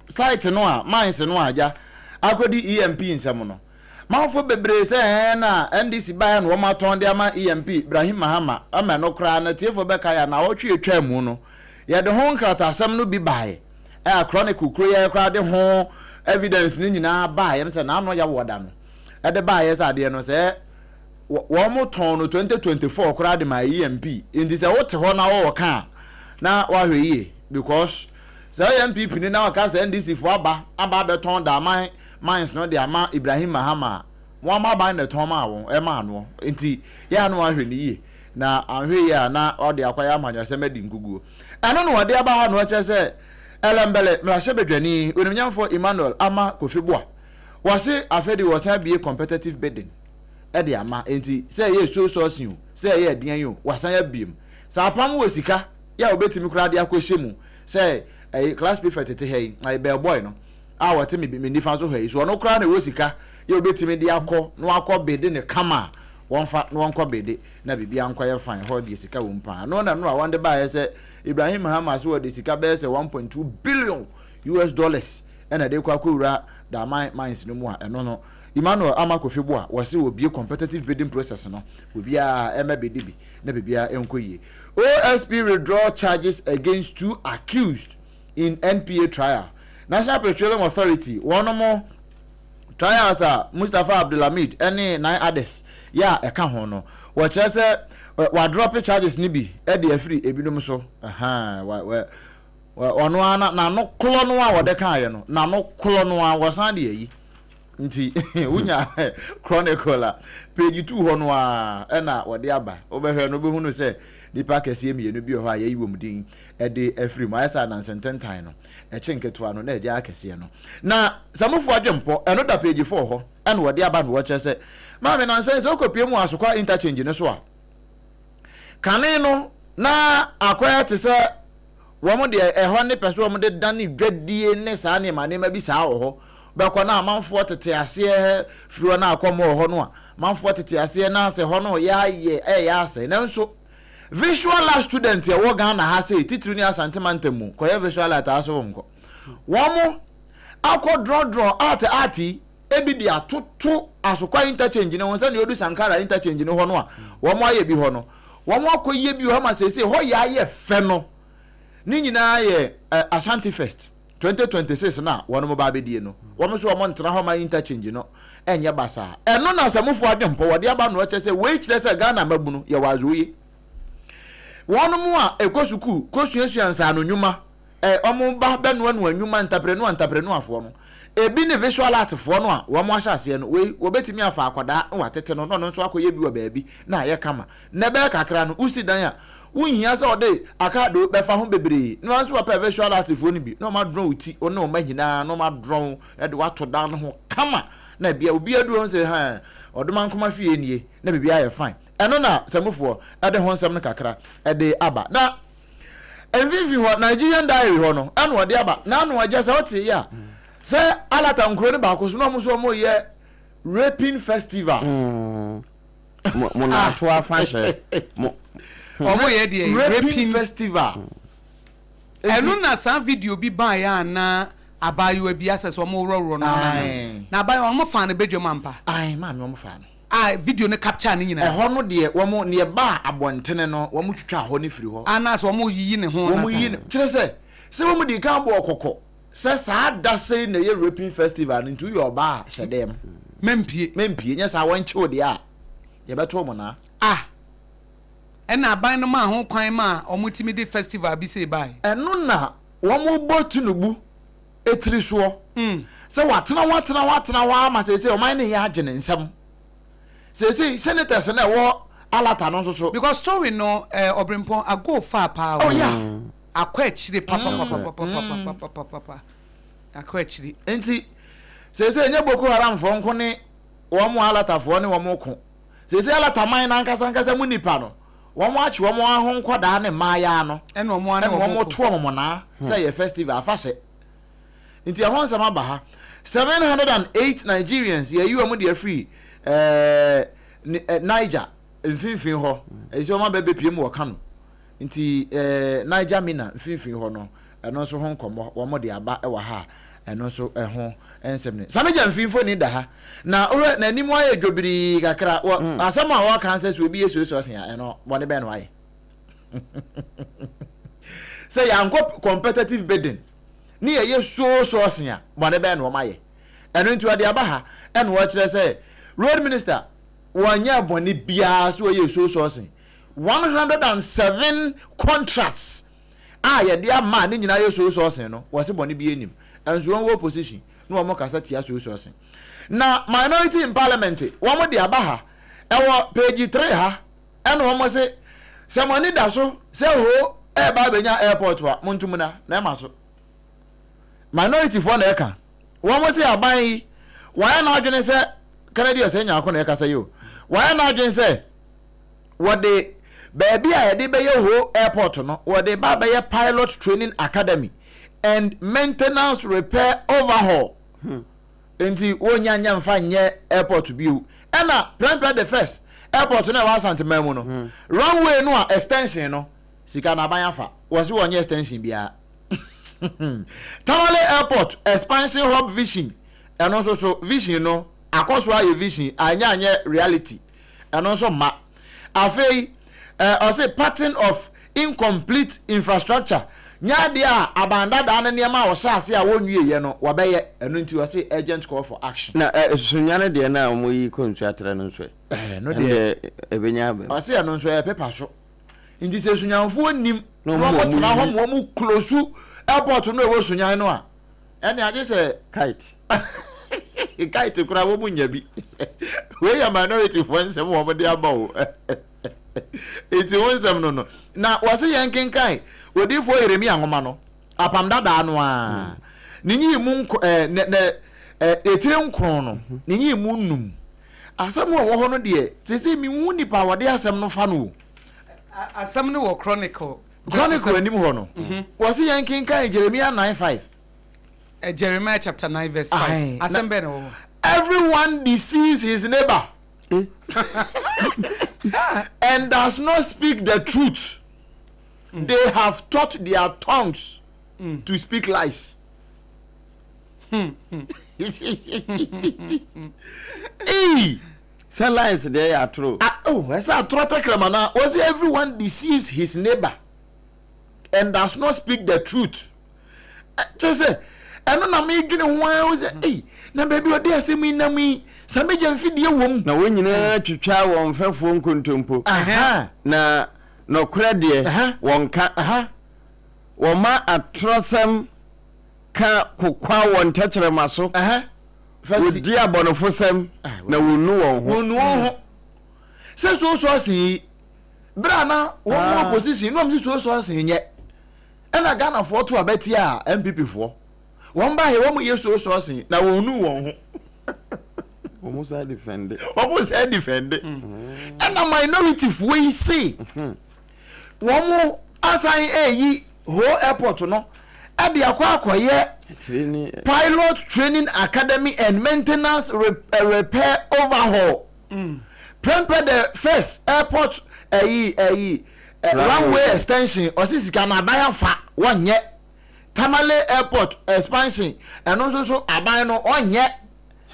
site no a mines no agya akɔdi EMP nsɛm no manfoɔ bebree sɛ na NDC baa no wɔn atɔn de ama EMP Ibrahim Mahama ama no koraa na tiefo bɛka ya na wɔtwe atwa mu no yɛde ho nkratasɛm no bi bae Chronicle kuro yɛ koraa de ho evidence ne nyinaa bae yɛm sɛ na ano ya wɔda no ɛde bae yɛ sɛ adeɛ no sɛ wɔn mo tɔn no 2024 koraa de ma EMP nti sɛ wote hɔ na wɔwɔ ka na wahwɛ yie because sɛ EMP ni na wɔka sɛ NDC fo aba bɛtɔn da mines no de ama Ibrahim Mahama wɔn ma ban de tɔn ma wɔn ɛma ano nti yɛ ano wahwɛ ne yie na ahwɛ yie a na ɔde akwaya amanyɔsɛm adi nkuguo ɛno no wɔde aba ha no wɔkyɛ sɛ ɛlɛmbɛlɛ mrahyɛ bedwani onimnyamfo Emmanuel ama Kofibua wɔse afɛdi wɔsan bie competitive bidding ɛde ama enti sɛ yɛ so sourcing o sɛ yɛ adean yo wasan ya biem sɛ apam wɔ sika ya obetimi kura de akɔhyɛ mu sɛ class prefect tete ha yi ai bell boy no a wɔte me nifa so ha yi so ɔno kura na wɔ sika ya obetimi de akɔ no akɔ bid ne kama wɔnfa no wɔnkɔ bid na bibia nkɔ yɛ fine hɔ de sika wɔ mpa no na no a wɔnde ba yɛ sɛ Ibrahim Mahama so de sika bɛyɛ sɛ 1.2 billion US dollars ɛna de kɔ akɔwura da mines no mu a ɛno no Emmanuel ama Kofibua wɔse wɔ bie competitive bidding process no obia ɛma bedi bi na bibia ɛnkɔ yie OSP withdraw charges against 2 accused in NPA trial National Petroleum Authority one more trials a Mustafa Abdulhamid ɛne 9 others ya ɛka ho no wɔkyerɛ sɛ wa drop charges ni bi ɛde afiri ebinom so ɔno ana na no klo no a wɔde kaayɛ no na no klo no a wɔsan de ayi nti unya Chronicle page 2 hɔ no a ɛna wɔde aba obɛhwɛ no bɛhu no sɛ nipa kɛseɛ mienu bi hɔ a yɛyi wɔ mu din ɛde afiri mu ayɛsa na nsententan no ɛkye nketewa no na ɛgya akɛseɛ no na samofo adwempɔ ɛno da page 4 hɔ ɛna wɔde aba no wɔkyerɛ sɛ maame na nsɛn sɛ okopie mu asokwa interchange ne so a kane no na akwaya te sɛ wɔn de ɛhɔ ne pɛso wɔn de dane dwadie ne saa ne ma bi saa wɔ hɔ bɛkɔ na amanfoɔ tete aseɛ firi na akɔmɔ wɔ hɔ no a amanfoɔ tete aseɛ na sɛ hɔ no yɛ asɛ nanso visual lab student ɛwɔ Ghana ha sɛ titiri ne asantema ntam mu kɔyɛ visual lab taa so wɔn kɔ wɔn akɔ drɔdrɔ art ebi de atoto asokwa interchange ne wɔn sɛ ne odu Sankara interchange ne hɔ no a wɔn ayɛ bi hɔ no wɔn akɔ yie bi hɔ ma sɛ hɔ yɛ ayɛ fɛ no ne nyinaa yɛ Ashanti Fest 2026 na wɔn mo ba abedie no wɔn so wɔn ntena hɔ ma interchange no ɛnyɛ basa ɛno na asɛmufo adwempɔ wɔde aba no kyerɛ sɛ wei kyerɛ sɛ Ghana mabu no yɛ wazoye wɔn mo a ekosuku kosuasua nsa no nnwuma wɔn ba bɛnoa no nnwuma ntaprenua afo no ebi ne visual art fo no a wɔn ahyɛ aseɛ no wei wɔbɛtumi afa akwadaa na watete no no nso akɔyɛ bi wɔ baabi na ayɛ kama na bɛɛ kakra no usi dan a Unhia say ode akado be fa ho bebre no anso pa visual artist fo ni bi no ma drone uti ono ma nyina no ma drone e de wato dan ho kama na bia obi adu on say ha odoma nkoma fie nie na bibia ye fine eno na samufo e de ho nsam no kakra e de aba na envivi ho Nigerian diary ho no eno ode aba na anu agya say ote ya say alata nkro ne ba ko so no mo so mo ye raping festival mo na to afashe mo omo ye de raping festival enu na san video bi ba ya na abayo bi asese omo roro na abayo omo fa na bedwam ampa ai ma me omo fa no video ne capture ne nyina ho no de womo ne ba abontene no womo twitwa ho ne firi ho ana so omo yiyi ne ho na womo yi kire se womo di kan bo okoko se sa da sei na ye raping festival into your ba hyedem mempie nya sa won che de a ye beto mo na ena aban no ma ho kwan ma omo timi de festival bi sei bai eno na womo botunubu etiri so se watena wa ma se o man ne ya agene nsam se senators na wo alata no so because story no Obrempong ago far pa oh yeah akwa chire papa akwa chire enti se nya Boko Haram fo nko ne wo mo alata fo ne wo mo ko se alata man na nkasa mu nipa no wo mo achi wo mo ahụ nkoda ne maya no ene wo mo to mo na say ye festival afashe nti ahụ nsama ba ha 708 Nigerians ye you am dey free Niger mfinfin ho esi o ma bebe piem wo ka no nti Niger mina mfinfin ho no eno so ho nkomo wo mo de aba e wa ha eno so ho ensem ne sameja mfinfo ni da ha na ore na nimu aye dwobiri kakra asama wa kan se so obi yeso so sen eno bone be no aye say yanko competitive bidding ni ye so sen bone be no maye eno nti ade aba ha eno wo kire say road minister wanya bone bia so ye so sen 107 contracts ye dia ma ni nyina ye so sen no wo se bone bia enim enso won wo position no mo kasa tia so sen na minority in parliament wo mo de aba ha ewo page 3 ha eno wo mo se money da so se ho e ba benya airport wa montum na ma so minority for na eka wo mo se aban yi wa na adwene se Canada se nya akọ na eka se yo wa na adwene se wo de baby a de be ye ho airport no wo de ba be ye pilot training academy and maintenance repair overhaul enti wonyanya mfa nye airport biu ena plan the first airport na wa santemam no runway no a extension no sika na ban afa wo se wonye extension bia Tamale airport expansion hub vision eno so vision no Akosua ye vision anya reality eno so ma afei I say pattern of incomplete infrastructure nya dia abanda da na niam a wo hyase a wonwie ye no wabeye eno nti wo say urgent call for action na sunyane de na mo yi kontu atra no so no de ebenya ba o say eno so e pepa so nti se sunyanfo nim no mo tena ho mo close airport no e wo sunyan no a ene age se kite kura wo munya bi we ya minority for nsem wo mo de abawo eti wonsem no na wase yankenkan odifo Yeremia ngoma no apam dada no a ninyi mu etire nkron no ninyi mu num asem wo ho no de sese mi wu nipa wode asem no fa no asem no wo chronicle anim ho no wase yankenkan Jeremiah 9:5 Jeremiah chapter 9 verse 5 asem be no everyone deceives his neighbor and does not speak the truth. They have taught their tongues to speak lies. Some lies they are true. That's a true. Was everyone deceives his neighbor and does not speak the truth? Just say, I don't know me doing why hey, na baby what they say me na me. Sambe jamfidie wom na wonyina twitwa won fefo nkontompo na no krede wonka woma atrosem ka kokwa won techerema so wodi abonofo sem na wonu won ho se so asi brana one position no am so asen nye ena Ghana for to abeti a MPP for one ba he wo ye so asen na wonu won ho almost I defend ena minority for we see wo assign yi ho airport no e de akwakoye pilot training academy and maintenance repair overhaul prepare the first airport runway extension osisika na aban fa wonye Tamale airport expansion and also so aban no onye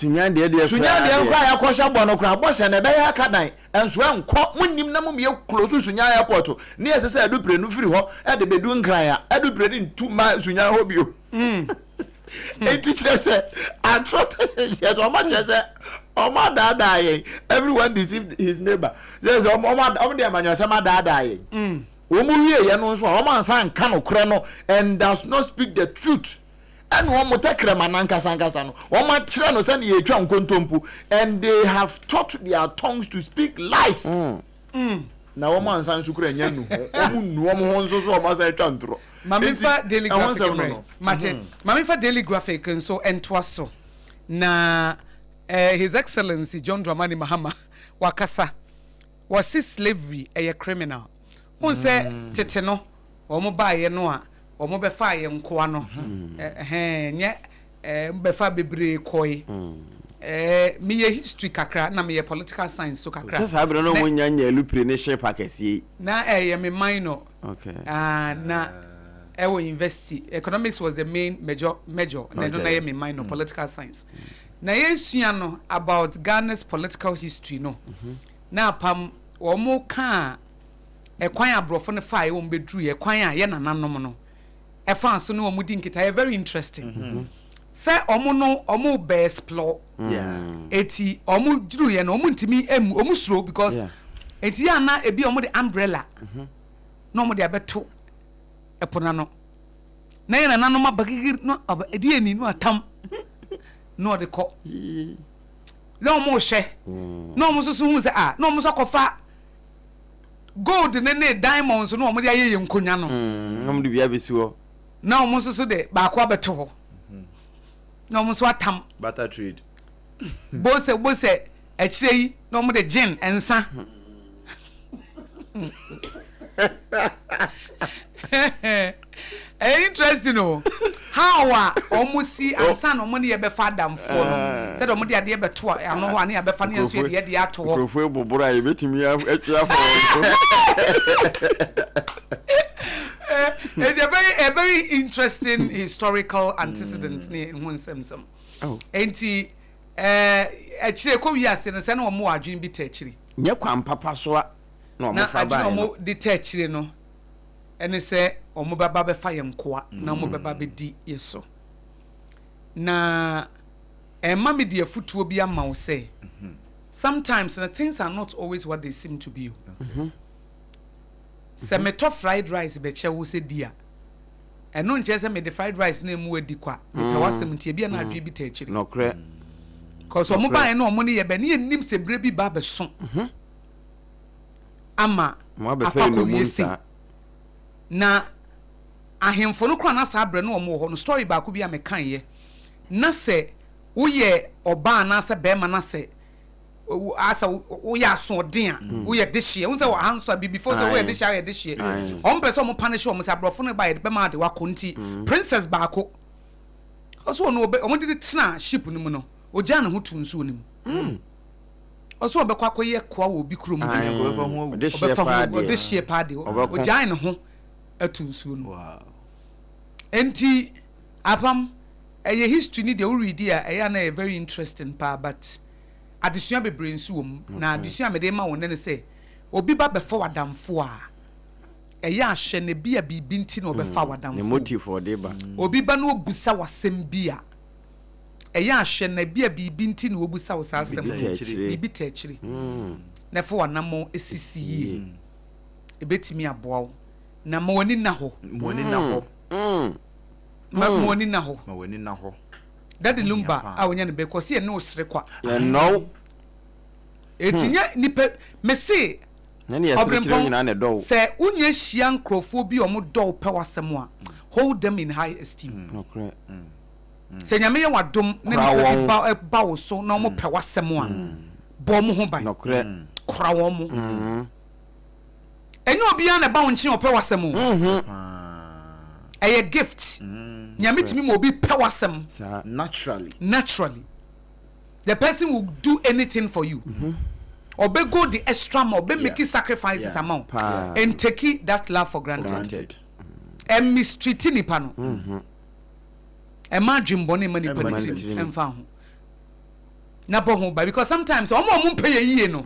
sunya de nkwa ya kwosha bono kra boshe na be ya kadan enso enko munnim na mum ye close sunya airport ne esese adupre no firi ho e de bedu nkran ya adupre ni ntuma sunya ho bio enti chese atrot se to ma chese Oma dada ye everyone deceived his neighbor says oma de manyo se ma dada ye omu wie ye no so oma ansan ka no kre no and does not speak the truth and one mutakre mananka sankasa no oma kire no se ne ye twa nkontompu and they have taught their tongues to speak lies na oma ansan su kre nya nu omu nu omu ho nso so oma sa twa ntro Mamifa daily graphic Martin Mamifa daily graphic so entwaso na His Excellency John Dramani Mahama wakasa wasi slavery a criminal won say tete no omo ba ye no a omo be fa ye nkoa no nye be fa bebre koi me ye history kakra na me ye political science so kakra just have no one nya elupre ne shape akesi na ye me minor okay na ewo university economics was the main major na no na ye me minor political science na yesua no about Ghana's political history no na pam omo ka ekwan abrofo ne fa ye wo mbedru ye kwan a ye nananom no e fa so no omo di nkita ye very interesting say omo no omo be explore eti omo dru ye no omo ntimi omo suro because eti ya na ebi omo de umbrella no omo de abeto epona no na ye nananom abagigir no edi eni no atam no de ko no mo hwe no mo so hu se no mo so kofa gold ne diamonds no mo de aye nkonya no no mo de bia besi ho no mo so de ba ko abeto ho no mo so atam butter trade bo se akire yi no mo de gin ensa interesting no how almost see ansa no money be fa damfo no said omo de ade be to ano ho ane be fa ne enso de de ato ho profo bobora e betimi atwa for it's a very interesting historical antecedent ne hu nsem enti akire ko wi ase no se na omo adwen bi ta akire nye kwan papa so a na omo fa ba na omo de ta akire no ene se omo baba be fa ye nkoa na omo baba be di yeso na emma me de afutuo bi ama wo say sometimes the things are not always what they seem to be se me to fried rice be che wo se dia eno nche se me de fried rice na emu adi kwa me pe wasem tie bia na adwe bi ta akire no kre cause omo ba na omo ne ye be ne nim se bre bi ba be so ama mo be fe no munta na ahemfo no kra na sa abre no omo ho no story ba ko bi am kan ye na se wo ye oba na se be ma na se asa wo ya so den a wo ye de hye wo se wo hanso bi before se wo ye de hye ye de hye on person mo punish wo mo se abrofo no ba ye be ma de wa konti princess ba ko oso no omo de tena ship no mu no oja ne ho tunsu no mu oso be kwa koye kwa wo bi krom bi de hye pa de oja ne ho atunsu no wow enti apam eye history ni de wo read a na very interesting pa but adesua bebre nsu wom na adesua me de ma won ne se obi ba be fa wadamfo a eye ahye ne bia bibi nti na obefa wadamfo ne motive for dey ba obi ba no obusa wasem bia eye ahye ne bia bibi nti na obusa wasasem bibi ta akiri na fa wanamo esisi yi ebetimi aboa na ma woni na ho ma woni na ho Daddy Lumba awonya ne because ye no sere kwa no etinya nipa me se Obrempong say unye hia nkrofo bi omo do pe wasem a hold them in high esteem. Okay. Say nyame ye wadom na ni ba wo so na omo pe wasem a bo mo ho ban. Kra wo mo. Enyo obi an ba wo nchi ope wasem o. A gift. Nyame timi mo obi pe wasem naturally. The person will do anything for you. Or be go the extra mile, be making sacrifices amount and take that love for granted. And mistreating ni pano. Imagine bonny money penalty and found. Na bo ba because sometimes omo pay ye no.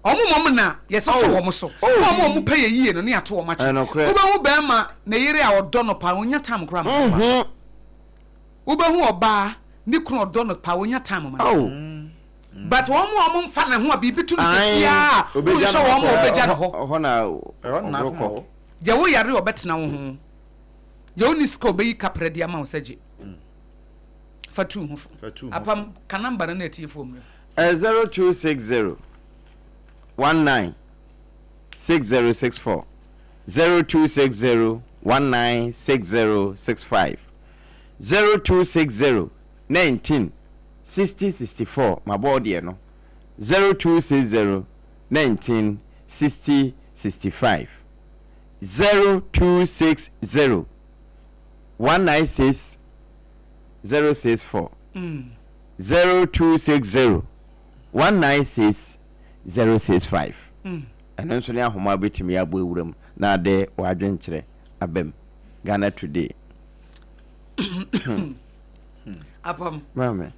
Omo na yes so omo so. Omo pay ye no na ato o machi. Uba hu be ma na yire a odo no pa onya time kra ma. Uba hu oba ni kru odo no pa onya time ma. But one more fan and who be between the who show one more Bejano. The way you are better now. You only score be capredia mouse edge. For two. Upon Canamba and native form. 0260 19 6064 0260 19 6065 0260 19 6064 my body no 0260 19 60 65 0260 196 064 0260 196 065 and then so na homa betimi abo ewuram na de wadwenkyere abem Ghana today Apam mama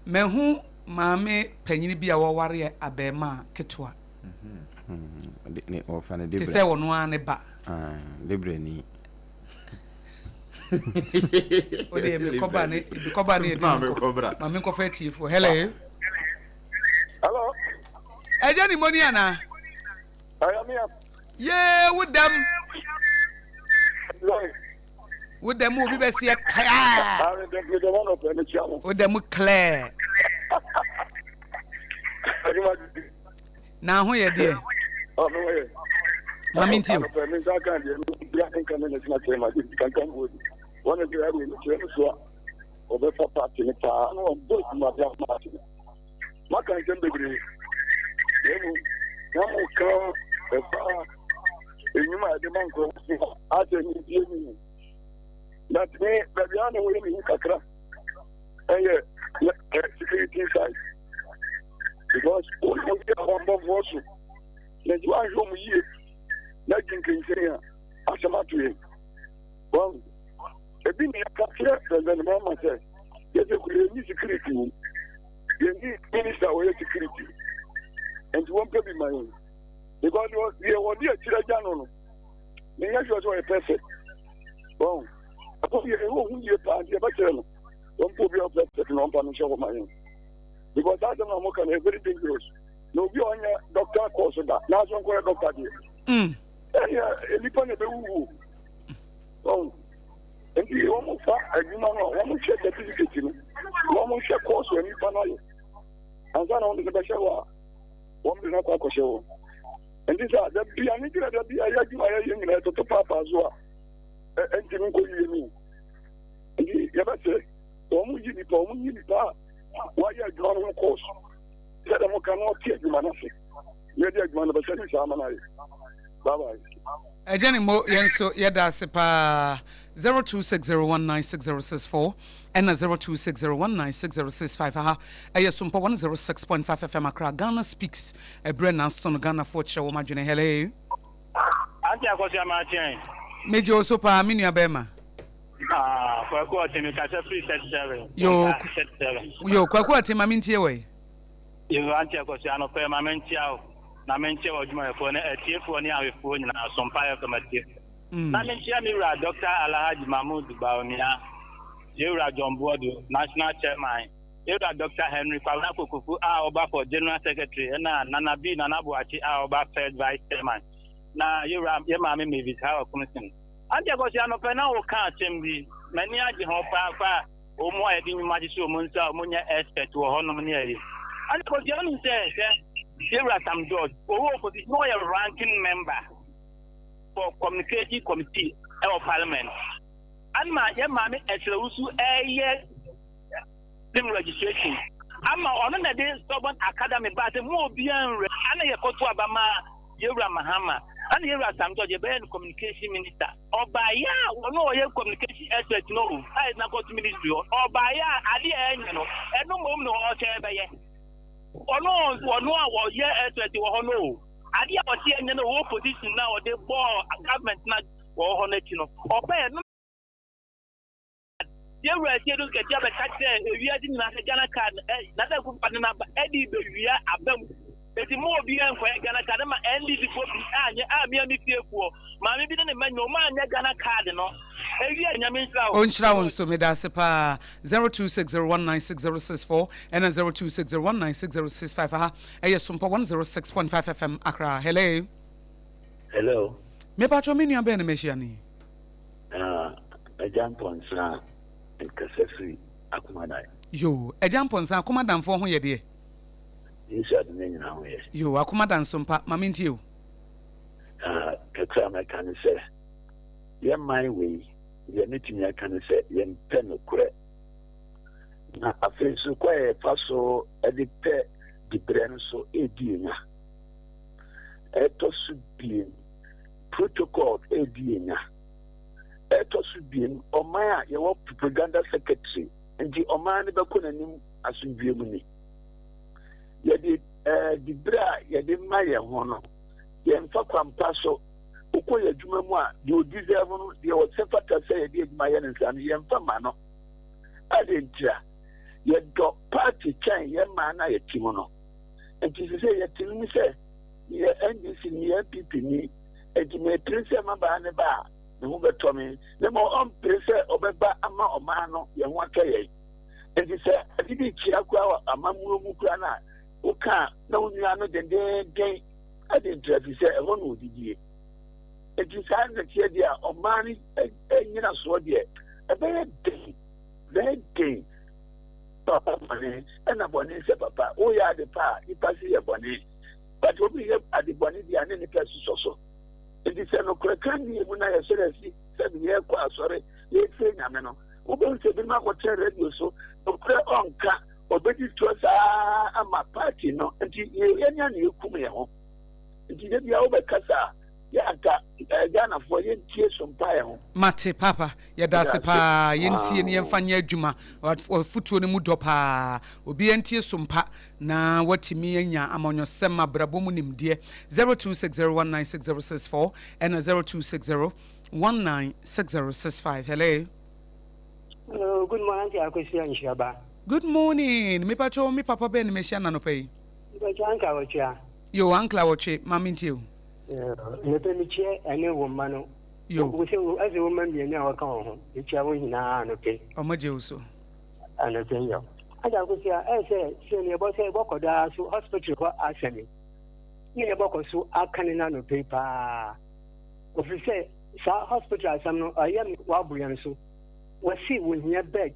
mehu maame panyini bi a woware abema ketwa ne ofane de te se wono ane ba libre ni ode me koba ne maame ko fa tie fo hello ejani moni ana yeah with them obi be se clear with them clear na ho ye de mami ntio that me baby I know we need kakra and security side because we get one more voice let you are home here that you can say asama to him well e bi me kakra then mama say yes we need security you need minister of security and one be my own because we are there chira no me you so a person well because that's very dangerous. No, be on your doctor course that. Now, I'm going to doctor here. And you almost check the certificate. You almost check course when you panel. And then on the best one will not talk show. And these are the pianist that be a young to Papa as well. And you go you mean. And you ever say, why you drawn course? Said I cannot take you, Manasi. Maybe I'm going to send you some. Bye bye. Jenny Mo Yenso Yada Sepa 0260196064 and 0260196065. Aha, Sompa 106.5 FM Accra. Ghana speaks a brand son Ghana for show. Imagine hello. Auntie Akosua Martin. Major Sopa Minia Bema. For quarter, you catch a free 37. Yo, Quaquat, Maminti away. You Auntie Akosua, no pay my mentia. Namentia or my phone, a tear for near phone, and some fire committee. Namentia Mira, Dr. Alhaji Mahmoud Baumia, Yura John Bodu, National Chairman, Yura Dr. Henry Pavako Kufu, our for General Secretary, and Nana B. Nanabuachi, our Third Vice Chairman. Now, Yamami may be our commission. Auntie Akosua, no penal can't be many of the Hopa, or more, I think Majisu Munsa, Munya expert to a honor. And Akosua says, Yewura Sam George, opposition, no a ranking member for communication committee of parliament. And my mammy as a registration. I'm on a day stubborn academy, but more beyond and a Kotu Abama, Yewura Mahama, and Yewura Sam George, a communication minister. Or by no communication expert, no, I not go to ministry, or by at the end, and no moment or chair. Or no, or yeah, expert, or no. I was here in the opposition now, the ball government not or honetino. Or by no. You were here to get your attack. We are in Ghana card, another good partner, Eddie, we are above. It's more beyond for Ghana card, and this is what I'm here for. Mammy didn't man, no man, Ghana card, no. On so me da sepa 0260196064 and 0260196065 ha Sompa 106.5 FM Accra. Hello. Hello. Me patro me nua be na mehiani. Ejamponsa nkasefri akomadai. Yo, ejamponsa akomadan fo ho ye de. Insha de nyina ho ye. Yo, akomadan Sompa mama ntie o. Kakra me kan se. Ye my way. Ye netimi kan se ye pen kure. Na afensu kwa e faso edite dibren so edinya. Eto su bien protocol edinya. Eto su bien omaya ye wo propaganda secretary ndi omaya ne beko nanim asundue mu ni. Ye di dibra ye di maye ho no. Ye mfa kwampa so uko ye dwuma mu a de deserve no de o sefata say de dwuma ye nsa no ye mfa ma no adentia ye do party chain ye ma na ye timo no enti se ye timi se ye NDC ni NPP ni enti me prince ma ba ne ba ne ho beto me ne mo on prince obeba ama oma no ye ho akaye enti se adidi chia kwa amamuo mu kura na uka na onua no den adentia se e ho no odidie. It is the idea of money and so dear. A very day. Papa money and a bonnet, papa. Oh, yeah, the pa, you pass your bonnet. But we have at the bonnet, the any person also. It is a no crackly when I said, yeah, quite sorry, you say, Yamano. Who don't say the Macotel radio so, no prayer on car, or British to us, my party, no, until you come here home. Until you over Casa. Ghana for yentie Sompa ho mate papa yeda se pa yentie ne yemfanya adwuma futuo ne mu dɔ pa obi yentie Sompa na watimi anya amonyosem abrabo mu nimde 0260196064 and 0260196065. Hello. Good morning, Akosua Nshaba. Good morning. Me pacho me papa ben me hia na no pay. Anka wocha. Yo ankla woche mamintie. Nepeniche ene woman yo we say as a woman be na waka ho echa wo hina no pe omaje uso ana tenyo aja go say say ne bo say bokoda so hospital ko asemi ne boko so akane na no pe pa ofise sa hospital asam no ayam wa buyan so wasi wo hia bed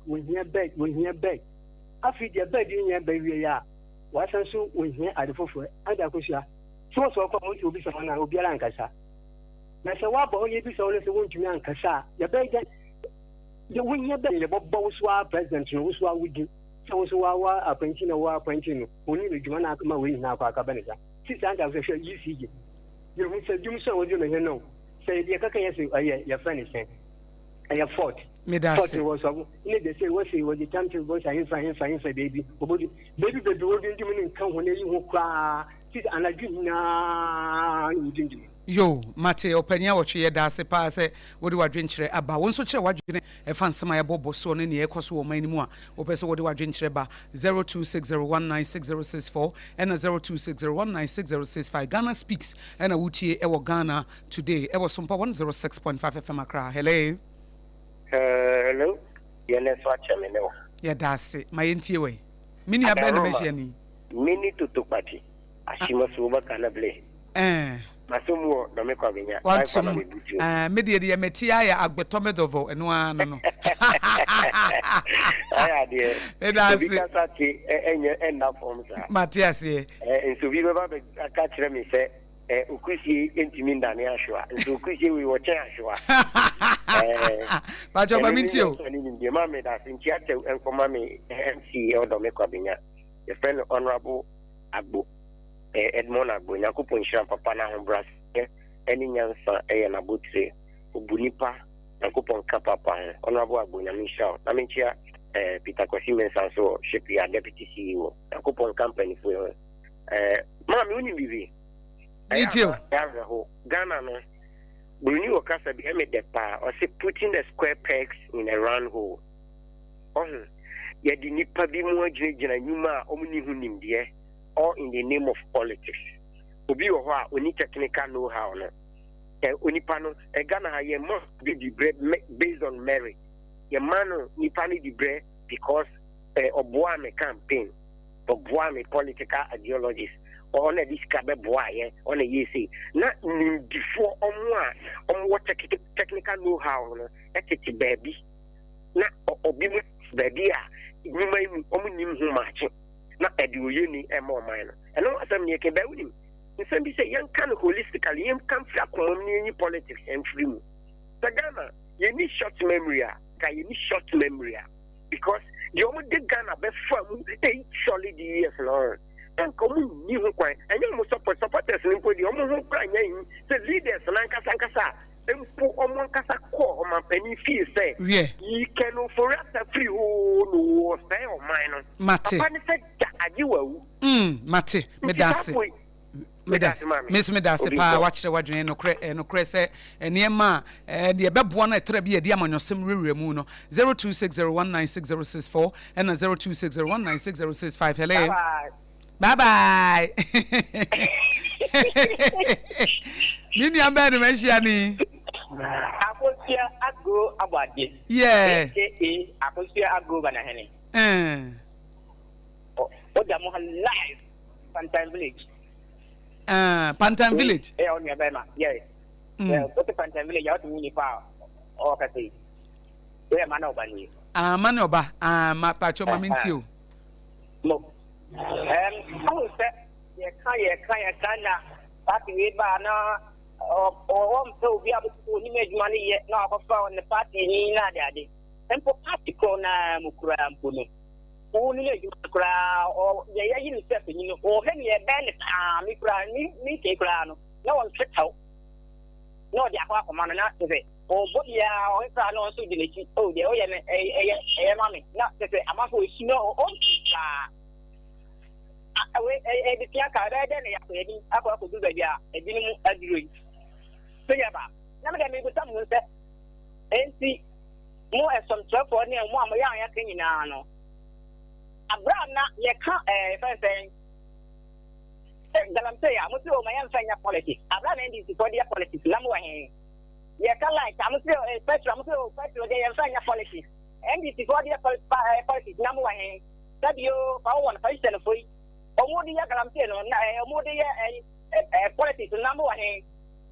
afi de bed hia ba wie ya wasan so wo hia adefofo aja go say so kwa mtu obi sama na obi ala nkasa na se wa ba onye bi so le se wontumi ankasa ya be je wonya be le bobbo so a president no so a wudi so wa appointee no wa appointee no oni le djuma na akama we na akwa aka beneza sisi anda so hwe ECG ye hu se djum so wodi no he no se de kaka ye se ya friend se ya fort medase was ne de say was the time to go say him baby baby wodi ndjum ni kan ho na yi ho kwa yo mate opanya wo twe da se pa se wodi wadwenkyere aba won so kire wadwene e fa nsema ya bobo so ne ne ekoso wo mani mu a opese wodi wadwenkyere ba 0260196064 and 0260196065 Ghana speaks and wutie e wo Ghana today e wo Sompa 106.5 FM Accra. Hello. Hello. Yene swache me no. Ya da se mayentie we mini abena me hia ni mini tutupati ashima suba kana ble Masumu no me kwabenya. Media de metia ya agbetomedovo eno ano no. Aya de. That's it. Enye enda form sa. Matias ye. Nso bi beba be aka kire me se ukusi entimi ndane ahwa. Nso ukusi we wo chen ahwa. Ba joba mitio. Ndi ma me da sin chia te enkoma me MC odo me kwabenya. The friend honorable Agbo Edmond Agbo Nyakupo Nshira papa na hombras eni nyansa na botre obunipa Nyakupo nka papa honorable Agbo Nyamisha na menchia Peter Kosimen Sanso Shepia deputy CEO Nyakupo company for mama uni bibi Mitio Ghana no Bruni okasa bi eme depa or say putting the square pegs in a round hole yadi nipa bi mu agina nyuma omni hu nimde all in the name of politics obi wo ho a oni technical know how no onipa no Ghana ha ye must be the based on merit ye man nipa ni the because oboa me campaign oboa me political ideologies or na this kabe boa ye on ye say na before omo technical know how no etiti baby na obi mu baby a nyuma omunim hu mache na edioye ni emo man no eno asem ne ke bawunim nsem bi say yan kan holistically yan kan fi akomam ni politics and free mu Ghana ye ni short memory because the omo de Ghana be fam 8 solid years no and come ni hu kwan enye mo supporters ni ko di omo hu kwan yan say leaders na nkasa empu omo nkasa ko o man pani fi say you can for us free no say o man mate pani say ajiwa mate medase medase pa watch wadwen no kre say enema de beboa na etra bi edi amanyosem rewremu no 0260196064 and 0260196065 hello bye Nini ambe meshia ni Akosua Agro Aboagye. Yeah. Akosua Agro Banahene. Odamu live Pantan Village. Pantan Village. On your bema. Yeah. What the Pantan Village out to me power. Oh, kasi. Where man obani. Manoba. Ma pacho mamintio. No. How set? Kaya. Party we ba na or so be able to image money yet now on the party ni na de and for party corner mukura mpuno only you kra or ya yin step you or when you ban me kra me ke kra no one fit out no dia kwa ko man na te o body ya o kra no so de chi o de o ye e mami na te amafo isi no o the Piaka, then I could do the year, a minimum agree. So, yeah, never get me with someone said, and see more as some trouble for near 1 young king in Arno. A brown not yet can't, if I say, I'm saying, I must do my own politics. I run in this body politics, number 1. Yeah, can like, I'm still a special, I'm still special, they are saying politics. And this is body politics, number 1. That you, I want to face for you. Omodi ya galamte no na omodi ya politics number 1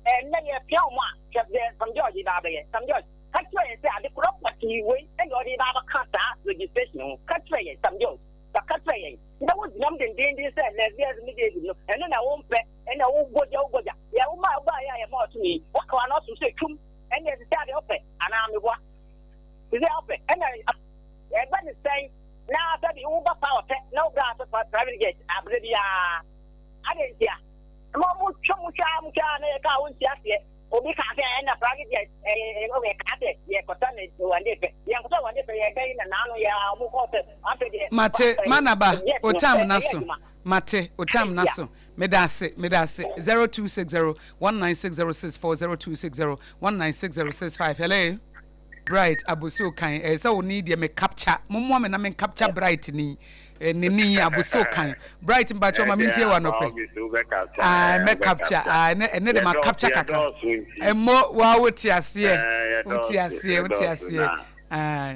and then ya piauma just there from George Babe some George catchway say the property way and odi baba kata registration catchway some George the catchway that was number den say there's immediate no and then I won't pay and I won't go ya uma ba ya more to me what can not to say come and then start open and I'm what is it open and I say now that the Uber power no grass for private jet, Abrevia. I didn't hear. Momu Chomucha, Kauntia, Obika, and a private jet, a Cotan, one day, young one day, and now we are after the Mate, Manaba, Otam Naso, Mate, Otam Naso, Medase, 0260 1960640 0260 1960665. Hello. Bright abuso kan so need ye me capture mommo me na me capture bright ni ni abuso kan bright mbacho ma mintie wa no pe me capture ne de ma capture kaka emmo wa woti ase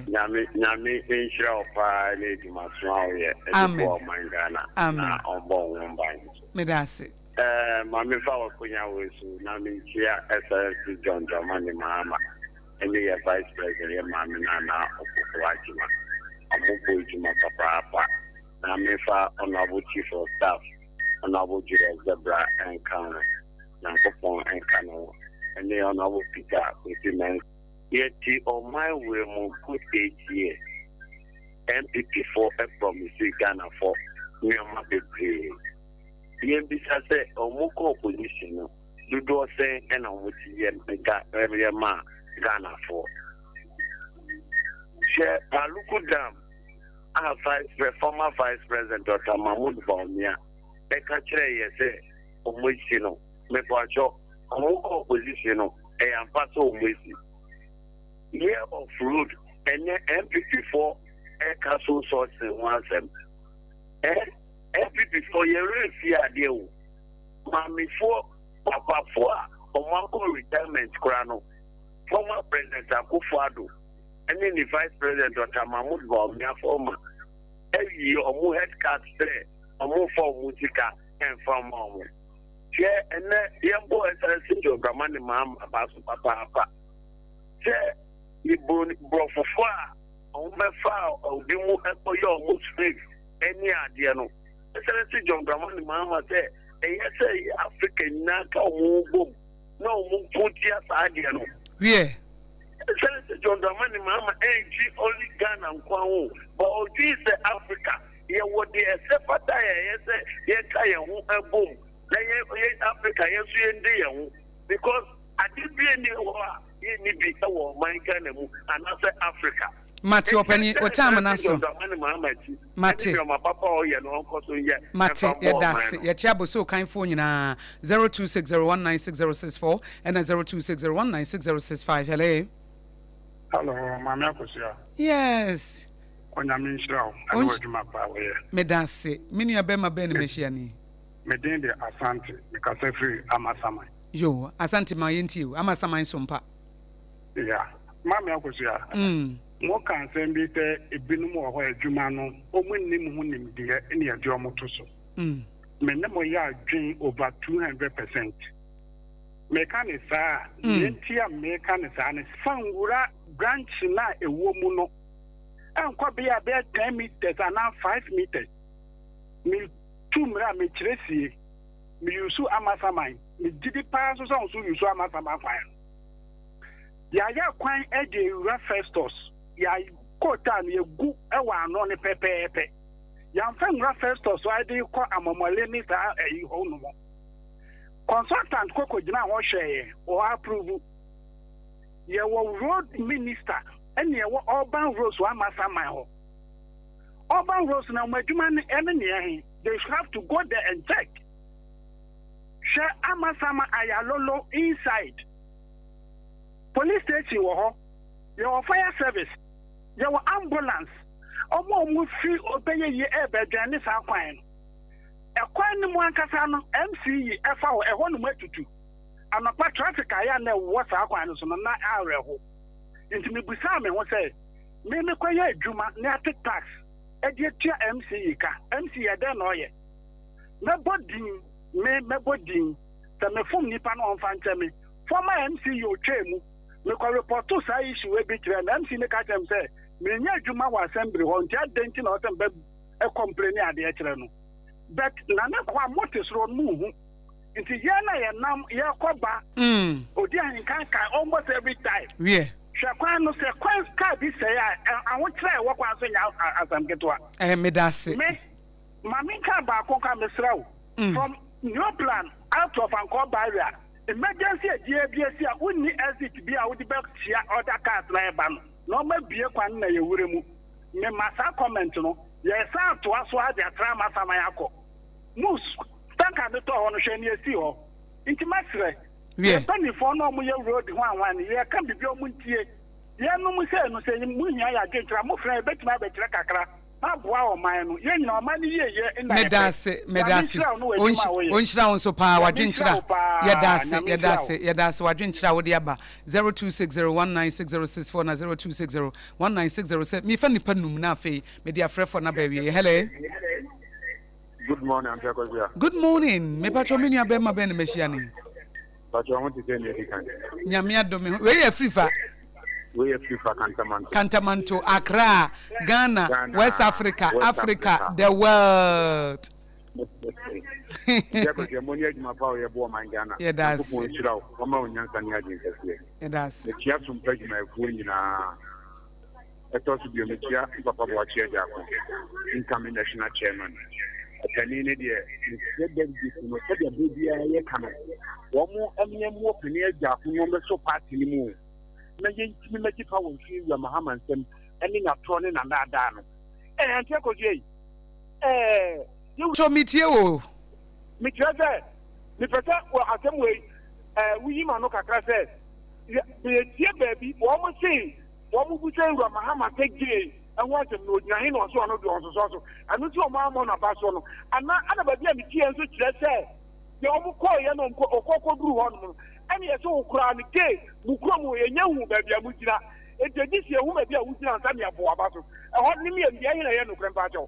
nyame enshira opa le di maso awe e bo mangana na onbo won ban me dase Mami Fawa Kunya was Nami Chia SRC John Dramani Mahama, and the Vice President Mami Nana of Wajima, Amubu Juma Papa, Nami Fa Honorable Chief of Staff, Honorable Judah Zebra and Kana, Nankopon and Kano, and the Honorable Peter Kusiman. Yet, on my way, more good 8 years. MPP for a promise Ghana for Myanmar Baby. Yembisa say Omoko opposition, do say and on which Ghana for. Share Paluku Dam, our former Vice President Dr. Mahmoud Baumia, Ekatre say Omwishino, Mepacho, Omoko opposition, and Paso Mwisi. Year of road and MPP for Castle source once every before you see a deal. Mammy for Papa for a retirement crano, former President Akufo-Addo, and then the Vice President Dr. Mahmoud Baumia former. Every year, or more head cards there, or more for Mutika and from Mom. Chair and young boy says, Gramani Mam about Papa. Chair, you brought for fire. On my file, or the more for your most faith, any idea no. Excellency John Dramani Mahama said, yes, African Naka Mugum, no Muputia idea no. Yeah. Excellency John Dramani Mahama, only Ghana and Kwao, but all this Africa, yeah, what they accept, yes, I am boom. Then Africa, yes, because I didn't be any war, you need to be our mind and another Africa. Mate openi otama naso Mate yedase yeti aboso kanfo nyina 0260196064 and 0260196065. Hello mama Akosua. Yes Onya minshrawo anu adwuma pa we medase minu abema be ne mehiani meden de Asante because free Amasaman. Yo Asante ma yenti Amasaman Sompa. Yeah mama Akosua. Mo kan say bi te ebinum wo ho adwuma no omunnim hu nim de ne ade omoto so me ne mo ya adwen over 200%. Me kan sa yentia me kan sa ne fangura branch na ewo mu no enko be ya be 10 meters and 5 meters me tumra me kiresie me yusu Amasaman me didi pa so so yusu Amasaman kwan ya kwan e de Festus ya kota na egu ewa ano ne pepepe ya mfenra Festus so ade ko amamole ni ta eyi ho no mo consultant koko gina ho hweye o approve ye wo road minister ene ye wo urban roads wa Amasaman ho urban roads na madwuma ne ene ne he they have to go there and check share Amasaman ayalolo inside police station wo ho your fire service your ambulance omo free obeye ye ebedwane sa kwan e kwan ni mo ankasa no MCE efa ho e ho no matutu anapa traffic aya na wo sa kwan so no na areho intimi busa me ho say me kwaye adwuma na ate tax e die tia MCE ka MCE de no ye me bodin ta me fom nipa no onfa ntame former MCE o twemu me ko report to say issue we be tire na MCE ne ka tem say me nya adwuma wa assembly ho ntia denti na o tem be e complain ade e kire no but na na kwa motis ro mu hu nti ye na ye nam ye koba odi an kan almost every time yeah shakwan no se kwan ka bi say a wo try wo kwa so nya asam ketwa medase me mami ka ba ko ka mesrawo from new plan out of Anko barrier emergency ABS a woni exit bi a wo di back tia other cars na e ba no ma bie kwan na ye wure mu me masa comment no ye sa to aso a dia tra Amasaman akọ mus tanka de to ho no hwe ni esi ho nti masre ye pani fo no mu ye road ho anwan ye ka bibi o mu ntie ye no mu se no se mu nya ya gentra mu fra betima betre kakra aboa o man no ye nyina o man ye na medase onhyira won so pa wadwenkyira yedase wadwenkyira wo de aba 0260196064 na 02601960 me fa nipa num na afei me de afrefo na ba wie hello Good morning, Auntie Akosua. Good morning. Me patcho me nua be ma be na mehia But I want to say anything. Nyame adome. We are free fa. We are free for Cantamanto, Accra, Ghana, West Africa, Africa, the world. Yeah, that's it. That's it. Incoming national chairman. Na yɛntimi mɛgye fa wɔ mfiri wura mahama nsɛm ɛne natoɔ ne nanaadaa no ante akɔdwe so metie o mekyerɛ sɛ mepɛ sɛ wɔ asɛm wei woyi ma no kakra sɛ yɛtie baabi wɔmo se wɔmo bu sɛ wura mahama sɛ gyee ɛho asɛm no ɔgyina he na ɔso ɔno de ɔsosɔ so ɛno nti ɔmo amɔ no aba soɔ no ana baabi a metie nso kyerɛ sɛ deɛ ɔmo kɔɔyɛ no ɔkɔkɔduru hɔ nom no and yes, so crown gay, Mukumu, a young baby, a Mujina, if the this year, who may be a Mujina and Samia Boabato, a hot name and Yana Grandpato.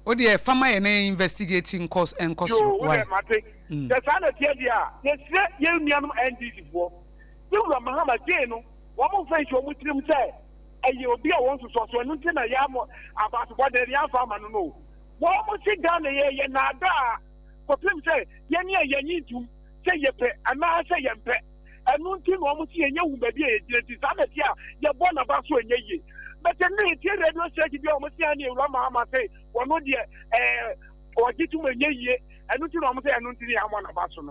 Oh, dear, Fama and investigating cause and cost. Why? The son of Tiadia, yes, young Yam and this before. You are Mahama Jano, one more face your Muslim say, and you will be a one to source and nothing a yam about what the young farmer know. What was it done a year, Nada? For him say, Yania, you need to. Say ye pet, and now say ye pet. And no team almost see a young baby, it is other year, you're born about so in ye. But then they tell you, no say to be almost any Rama say, or no dear, or get to a ye, and no team almost say, I don't see a one about so.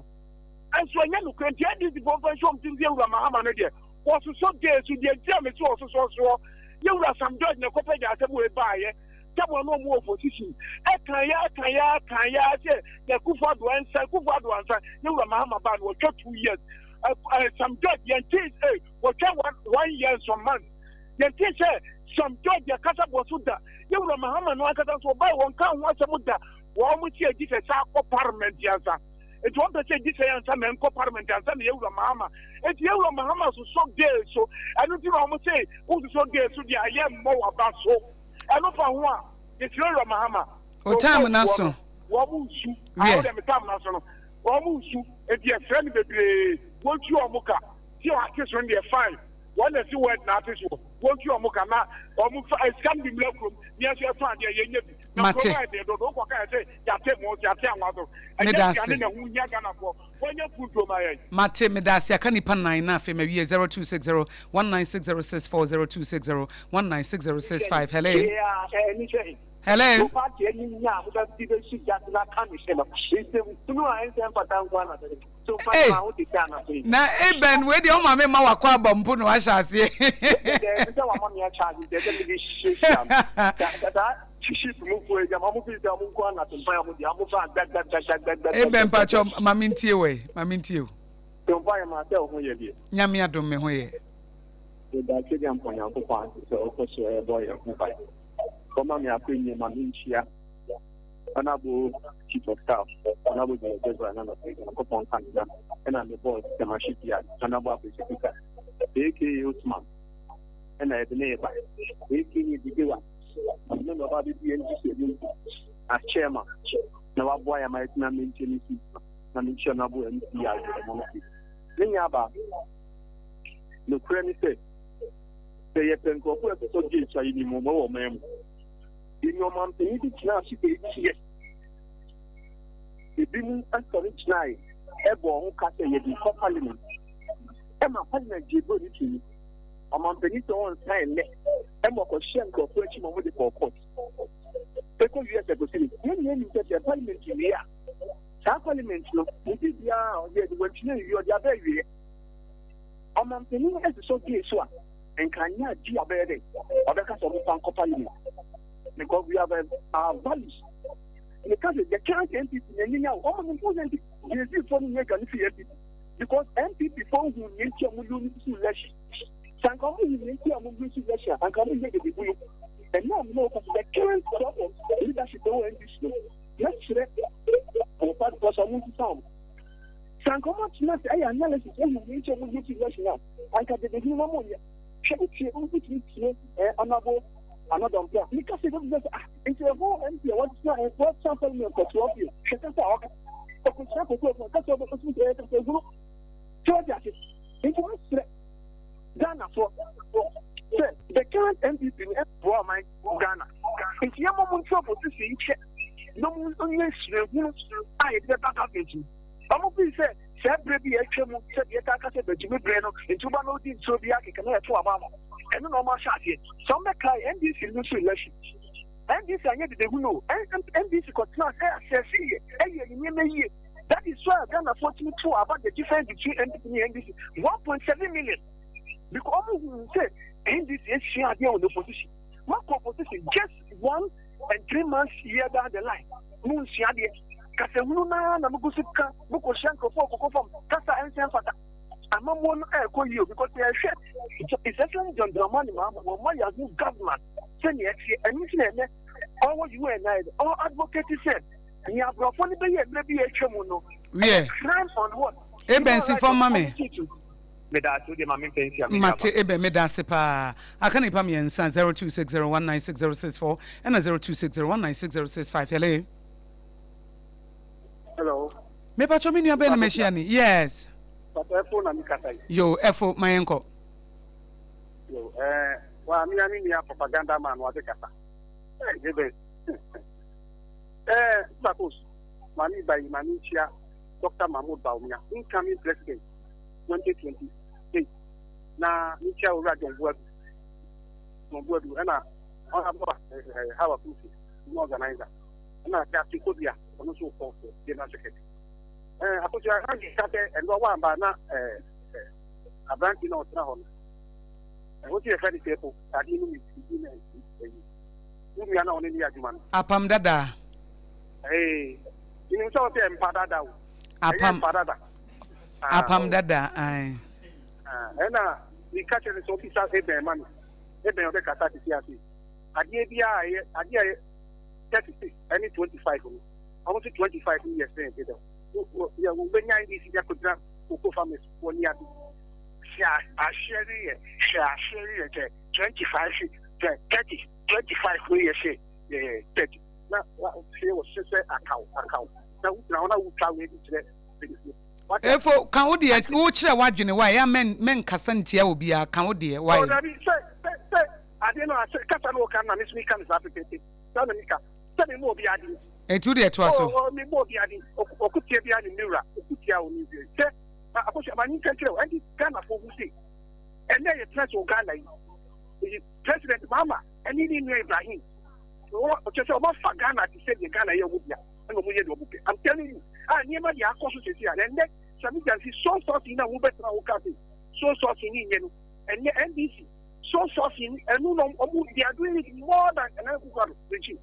And so, you can tell this before some things you Rama, dear, was so gay to the German also so. You have some judge in a couple of way by it. Someone no more position. Kaya, the Kufadu answer, you were Mahama Ban, was 2 years. Some judge, Yantis, was 1 year, some months. Yantis, some judge, the Kata Bosuda, you were Mahama, no Kata, so buy one count once a Muda, one would see a different parliament, Yansa. It won't say this answer, man, parliament, and some you were Mahama. If you were Mahama, so gay, so I don't know say, who's so gay, so I am more about so. I know for one. It's your Mahama. O time naso. Wamusu. I dem time naso. Wamusu. E dia friend bebre. Won't you omuka? See what case when they fine. One is the word na this one. Won't you omuka na? Omufa scam the milk. Yes, you find there ye. Mate. They don't know what I say. Ya take more, ya take another. And that's it. When you put to my Mate medasi akani pan 9 na fe me 0260 19606 0260 19606 hello. Hello. Hey. Na Eben we dey o ma me ma wakọ abampo no ahyase. Eben pacho mamintie we mamintie o. Nyame adom me ho ye. Honorable Chief of Staff, Honorable Director, and I'm the boss, the shipyard, Honorable Speaker, A.K. Usman, and I have the neighbor, A.K. Digiwa, I'm not about the BNG as chairman. Now, why am I not maintaining Honorable and Niaba? The Premier said, they have been cooperative so good, so you need more mem. In your mom, you need to now see yes. The being answering tonight, Ebo, Cassa, before Parliament. Emma Parliament, Jibu, a man beneath on time, Emma Koshen, cooperation over the court. Because you have to say, you get a Parliament in here. That Parliament, you did the you are the baby. A man beneath has so gay, and can you do a better or the case of the Parliament? Because we have our values. Because the current MPP, almost important, is for me because MPP phone who need to move to election. Some companies need to move to election and come in the blue. And now, the current problem, leadership over this. Let's say, because I want to sound. Some companies not a analysis when you need to move to election now. I can be the new ammonia. Check it, honorable. another employer. Because it doesn't it's a whole MP, what's something you got to help you. She can say, okay, Ghana for the current MPP in Ghana. If you have a trouble to see, no one I get back up into. I'm going to say, Sabrina, said the attack at Jimmy Breno, and Tubano did so be I can have to a mama. And no more shot yet. Some make and this is loose relations. And this I need to know. And this is not that is why Ghana 42 about the difference between NDC and NDC 1.7 million. Because almost say NDC is shared on the opposition. What opposition just 1 and 3 months here down the line. Moon shared it. Kasemuna Namugusuka, Bukoshanko for Kokofam, Kasa and Sanfata. I'm not one call you because they are shared. It's actually John Dramani, or my new government. Send it and it's all what you and I, all advocates said. And you have got funny maybe a chamono. Yeah. Crime on what? Ebensi for mommy. Mate ebe medasepa akani pa miensa 0260196064 and 0260196065. Hello. Me pa chomi nua be na meshiani. Yes. But efo na mikata. Yo efo mayenko. Yo wa mi ani ya propaganda man wa de kata. Ebe. Suppose mani by Manichia Dr. Mahmoud Baumia incoming president 2028 na Nichia Urajon Mbuadu and I have a policy organizer and I got to Kodia and also for the general secretary. Akosua started and one by now a branch in Otrahon. I want to friendly people. I didn't we are not only Yajuman. Apam Dadaa. Hey, you know what I'm Padada. Apam Dadaa. Aye. And we catch the officer every money. Every other catastrophe. I gave you 36, any 25. I want to 25 years. When you see that could grab Coco Farmers 1 year. Share 25, 30, 25 years. 30. Now, she was account. Now, Efo kan wo de wo kire wadwene wa ya men kasantia obi a kan wo de why? Oh, that is say I don't know kasa no kan na me speak kan zapete. Na me ka. Say me mo obi adi. Etu de to aso. Oh, me mo obi adi. Okutie bi adi mira. Okutia oni bi. Say akosua mani kan kire o andi Ghana for who say. And then you press Ghana. President Mama and he didn't know Ibrahim. Just about Ghana to say the Ghana here would be. I'm telling you, I never the Akosua here, and then some can see so sorting now, so sorting in and the NDC, so sorting, and no, they are doing it more than an regime.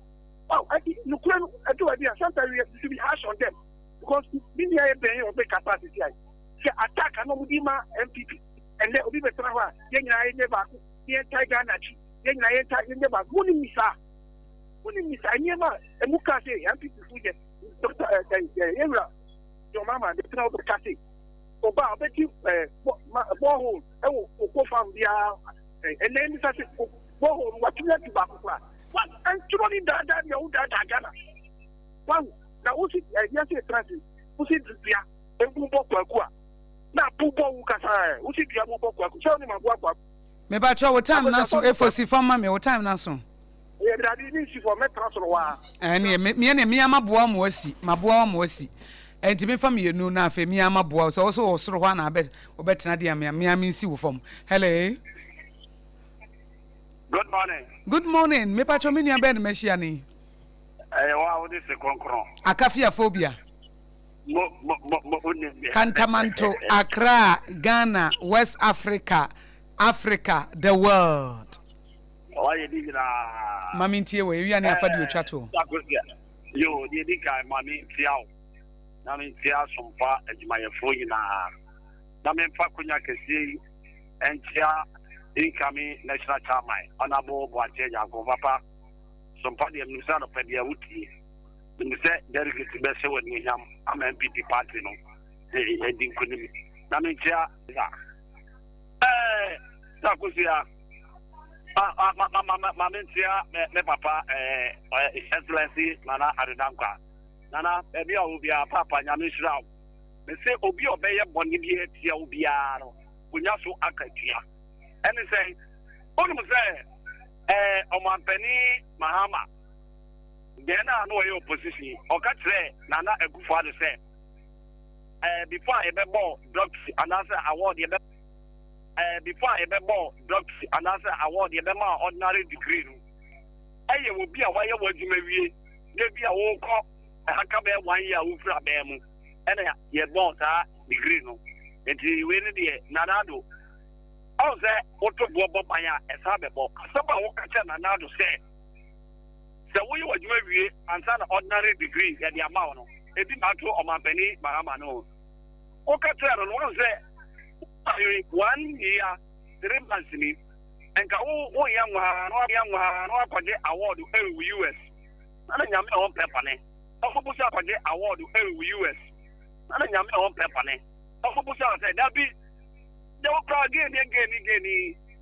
Wow, I think you couldn't do idea. Sometimes we have to be harsh on them because we are a big capacity. Attack and MPP, and let me be better. Then I never, the entire Ghana, then I never, I never, and Mukase, and people who get Dr. Your mama, the crowd of Cassie. Oba, I bet you, borehole, go from the and then it's a borehole, what you have to back. What? And truly that you old Ghana. One, now what's it? Yes, it's transit. What's it? Yeah, and Bukwa. Now, Pupo Kasa, what's it? You have Bukwa. Tell me my work. Me ba cho time na so efosi fama me time na so. Yeah, that is for me transfer wa. Ene me amaboa mo asi, maboa mo asi. Enti me fam yenu na afa me amaboa so so osoro hwa na obetena de me nsi wo fam. Hello. Good morning. Good morning. Me pa cho me nua be na machia ni. Wa wo de se konkron. Akafia phobia. Mo Kantamanto, Accra, Ghana, West Africa, the world. Mami ntie we wi ani afadi otwato. Yo, di di kai mami ntiao. Na mi ntia sompa adwumayefo nyina. Na me mfa kunya kesi entia incoming national chairman honorable Aboagye Yago papa. Sompa de misa no pedia wuti. Me say delegate be se woni nyam am MPP party no. Di nkonim. Na me ntia Akosua Mamentia, me papa, excellency, Nana Adanka. Nana, maybe I will be a papa, Yamishrao. Me say, Obi obey a bonibia, Tia Ubiano, Punyasu Akatia. And they say, Only say, Oman Penny, Mahama. Then I know your position. Or catch Nana a good father say, before I be born, drugs, and answer award the before I be born, drugs, and answer award the ordinary degree. I will be a wire word you may be. There be a whole cop, a hacker 1 year who from them, and ye bought a degree. And he waited the Nanado. All that, what to go by a sababo. Somebody who can Nanado say. So we were you and an ordinary degree at the amount. It did not on my penny, Mahamano. Okay, one say 1 year, 3 months, and go young one, project award to every US. And a young on pepperne. Ofubusa project award to every US. And a young on pepperne. Ofubusa said, that be the again.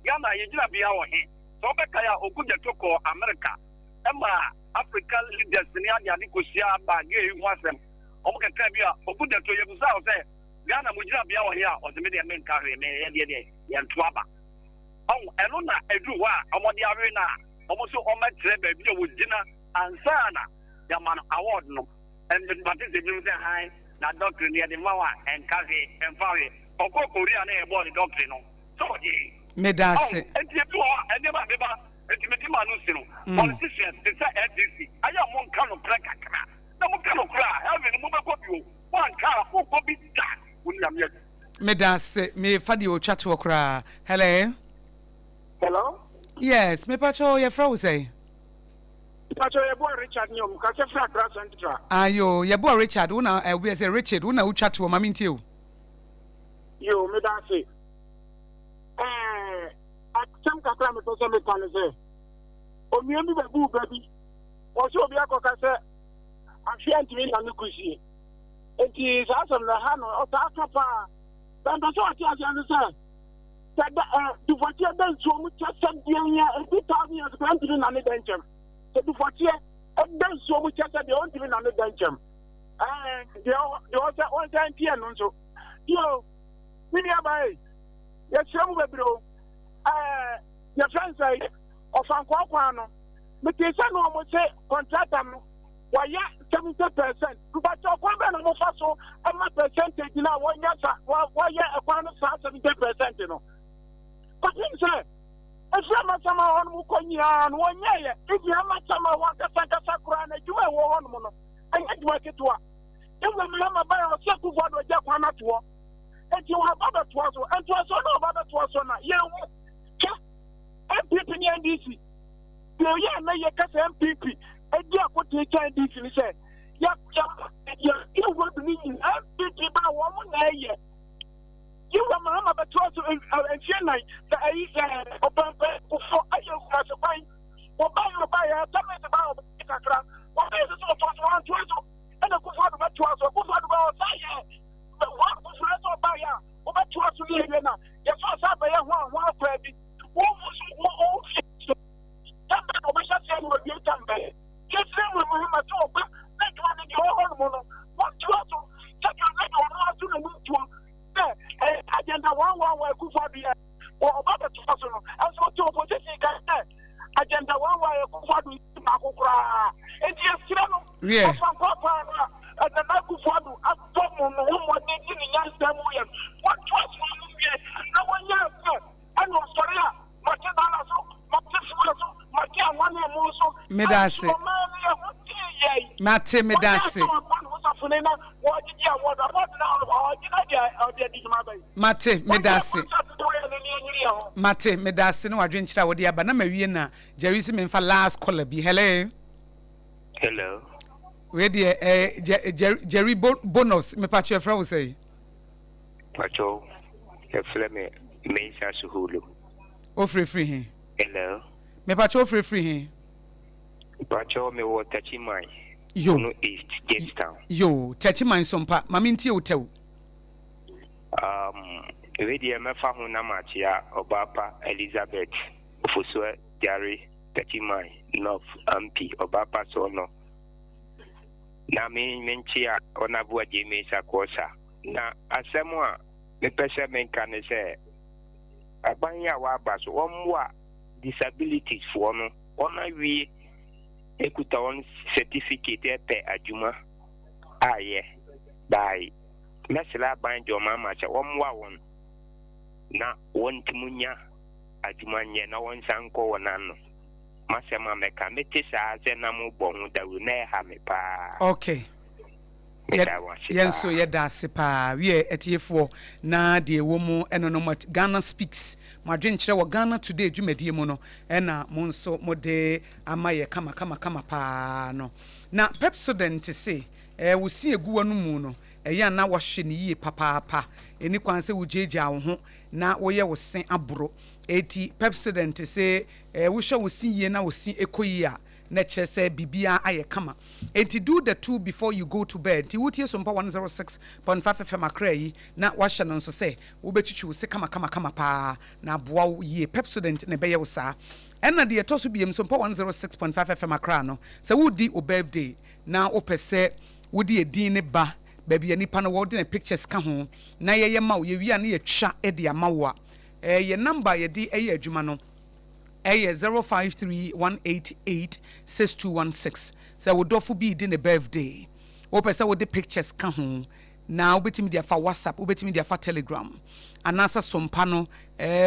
Yana, you did be our hand. So, Bekaya, Okuja Toko, America. Emma African leaders in the Nikosia Aboagye was them. Omuka Kabia, Okuda to Yabusa say, Ghana Mujina be our here or the media men carry me and Twaba. Oh, and on that, I do what I'm on the arena. Almost all my trade with dinner and Sana, the man award no. And the participants say hi, that doctor near the Mawa and Kazi and Fari, or Korea and a body doctor. So, Medase. And you never politicians, they say FDC. I am one kind of black. No one kind of cry. Having a mobile copy. One car, who could be done. Medase, me Fadi Ochatu Okra. Hello? Hello? Yes, me Pacho, your froze. Pacho, your boy Richard Nyom, Casafra Grass and Tra. Ayo, your boy Richard, una, we say Richard, una Uchatu, Mamintiu. You, Medase. Some Kakram to some mechanic. O mi emi be bu baby. O so obi akoka se afia ntimi na nukusi. Enti sa asem na ha no o ta akapa. Dan do so ati ati an se. Du fotie ben so mu chasem dia ya 2000 years ntimi na ne denchem. Du fotie ben so mu chasem dia ntimi na ne denchem. Dia o se on tan tie no so. Yo, mi dia bai. Ya chemu bebro. Your friends say, of Anquano, but they say no more say, contract them. Why, 70%. But your woman of Faso, and my percentage now, 1 year, why, a pound of 70%, you know. But he said, if you have some on Mukonia and 1 year, if you have some one Sakura, you are one mono, and you work it to her. You will remember by a circle for the Japan at war. And you have other twas, and twas all other twas on a year. MPP NDC. The year may you catch MPP. And you put the NDC and say, you would be MPP by 1 year. You were Mamma, but also in Chennai, the Obrempong Apam or buy a tablet about Kakra. What is it of 1 and a good father about 12 or good father about Saya? But one was less or buy a over 12 to live in a. Yes, I buy a 1 credit. Agenda 1 where Kufabi or about the personal as what your position can say. Agenda 1 where Kufabi Makukra. And yes, and the Nakufadu, I'm talking on what they did in Yastam William. What was 1 year? No 1 year, I know, sorry. Medase. Mate Medase. Mate Medase. Mate Medase no adwenchira wo dia ba na mawie na Jerisi me fa last caller bi. Hello. Hello. We dey Jerry bonus me pa che fra wo say. Pacho. E fleme me sa suhulu. O free he. Hello. Me pacho free he. Pacho me wo tachi mai. Yo. No East Jamestown. Yo, tachi mai sompa. Mami nti hotel. We dey me fa ho na machia Obapa Elizabeth Ofusua Jari Tachimai North MP Obapa Sono na menchia on Aboagye Mesa Kosa na asemwa me pese menka ne se abanya wa baso omwa disabilities for no ona wi ekuta on certificate ete adwuma aye by mesela banjo mama cha omwa won na won timunya adwuma nye na won sanko wonano masema meka metisa ze na mo bon dawu na ha me pa okay yenso yeda sepa we etiefo na de womu eno no Ghana speaks madwenkyere wo Ghana today dwumadie mu no ena mo nso mo de amaye kama pa no na Pepsodent say wo si eguwa no mu no eya na wo hye ne yie papa eni kwanse wo jeja wo ho na wo ye wo sen aboro eti Pepsodent say wo hye wo si yie na wo si ekoyi a na chese bibia aye kama enti do the two before you go to bed ti wutie Sompa 106.5 FM akrai na wahye no nso se wo bechichi wo se kama pa na boa ye Pepsodent ne beye wo sa ena de etoso biem Sompa 106.5 FM akra no se wo di o birthday na opese wo di edin ne ba baby nipa no wo de pictures ka ho na ye ma wo ye wi na ye twa e de ama wo a ye number ye di eye adwuma no 0531886216 so we dofu bi di ne birthday o pese wo de pictures ka ho na obetimi dia fa WhatsApp obetimi dia fa Telegram anasa Sompa no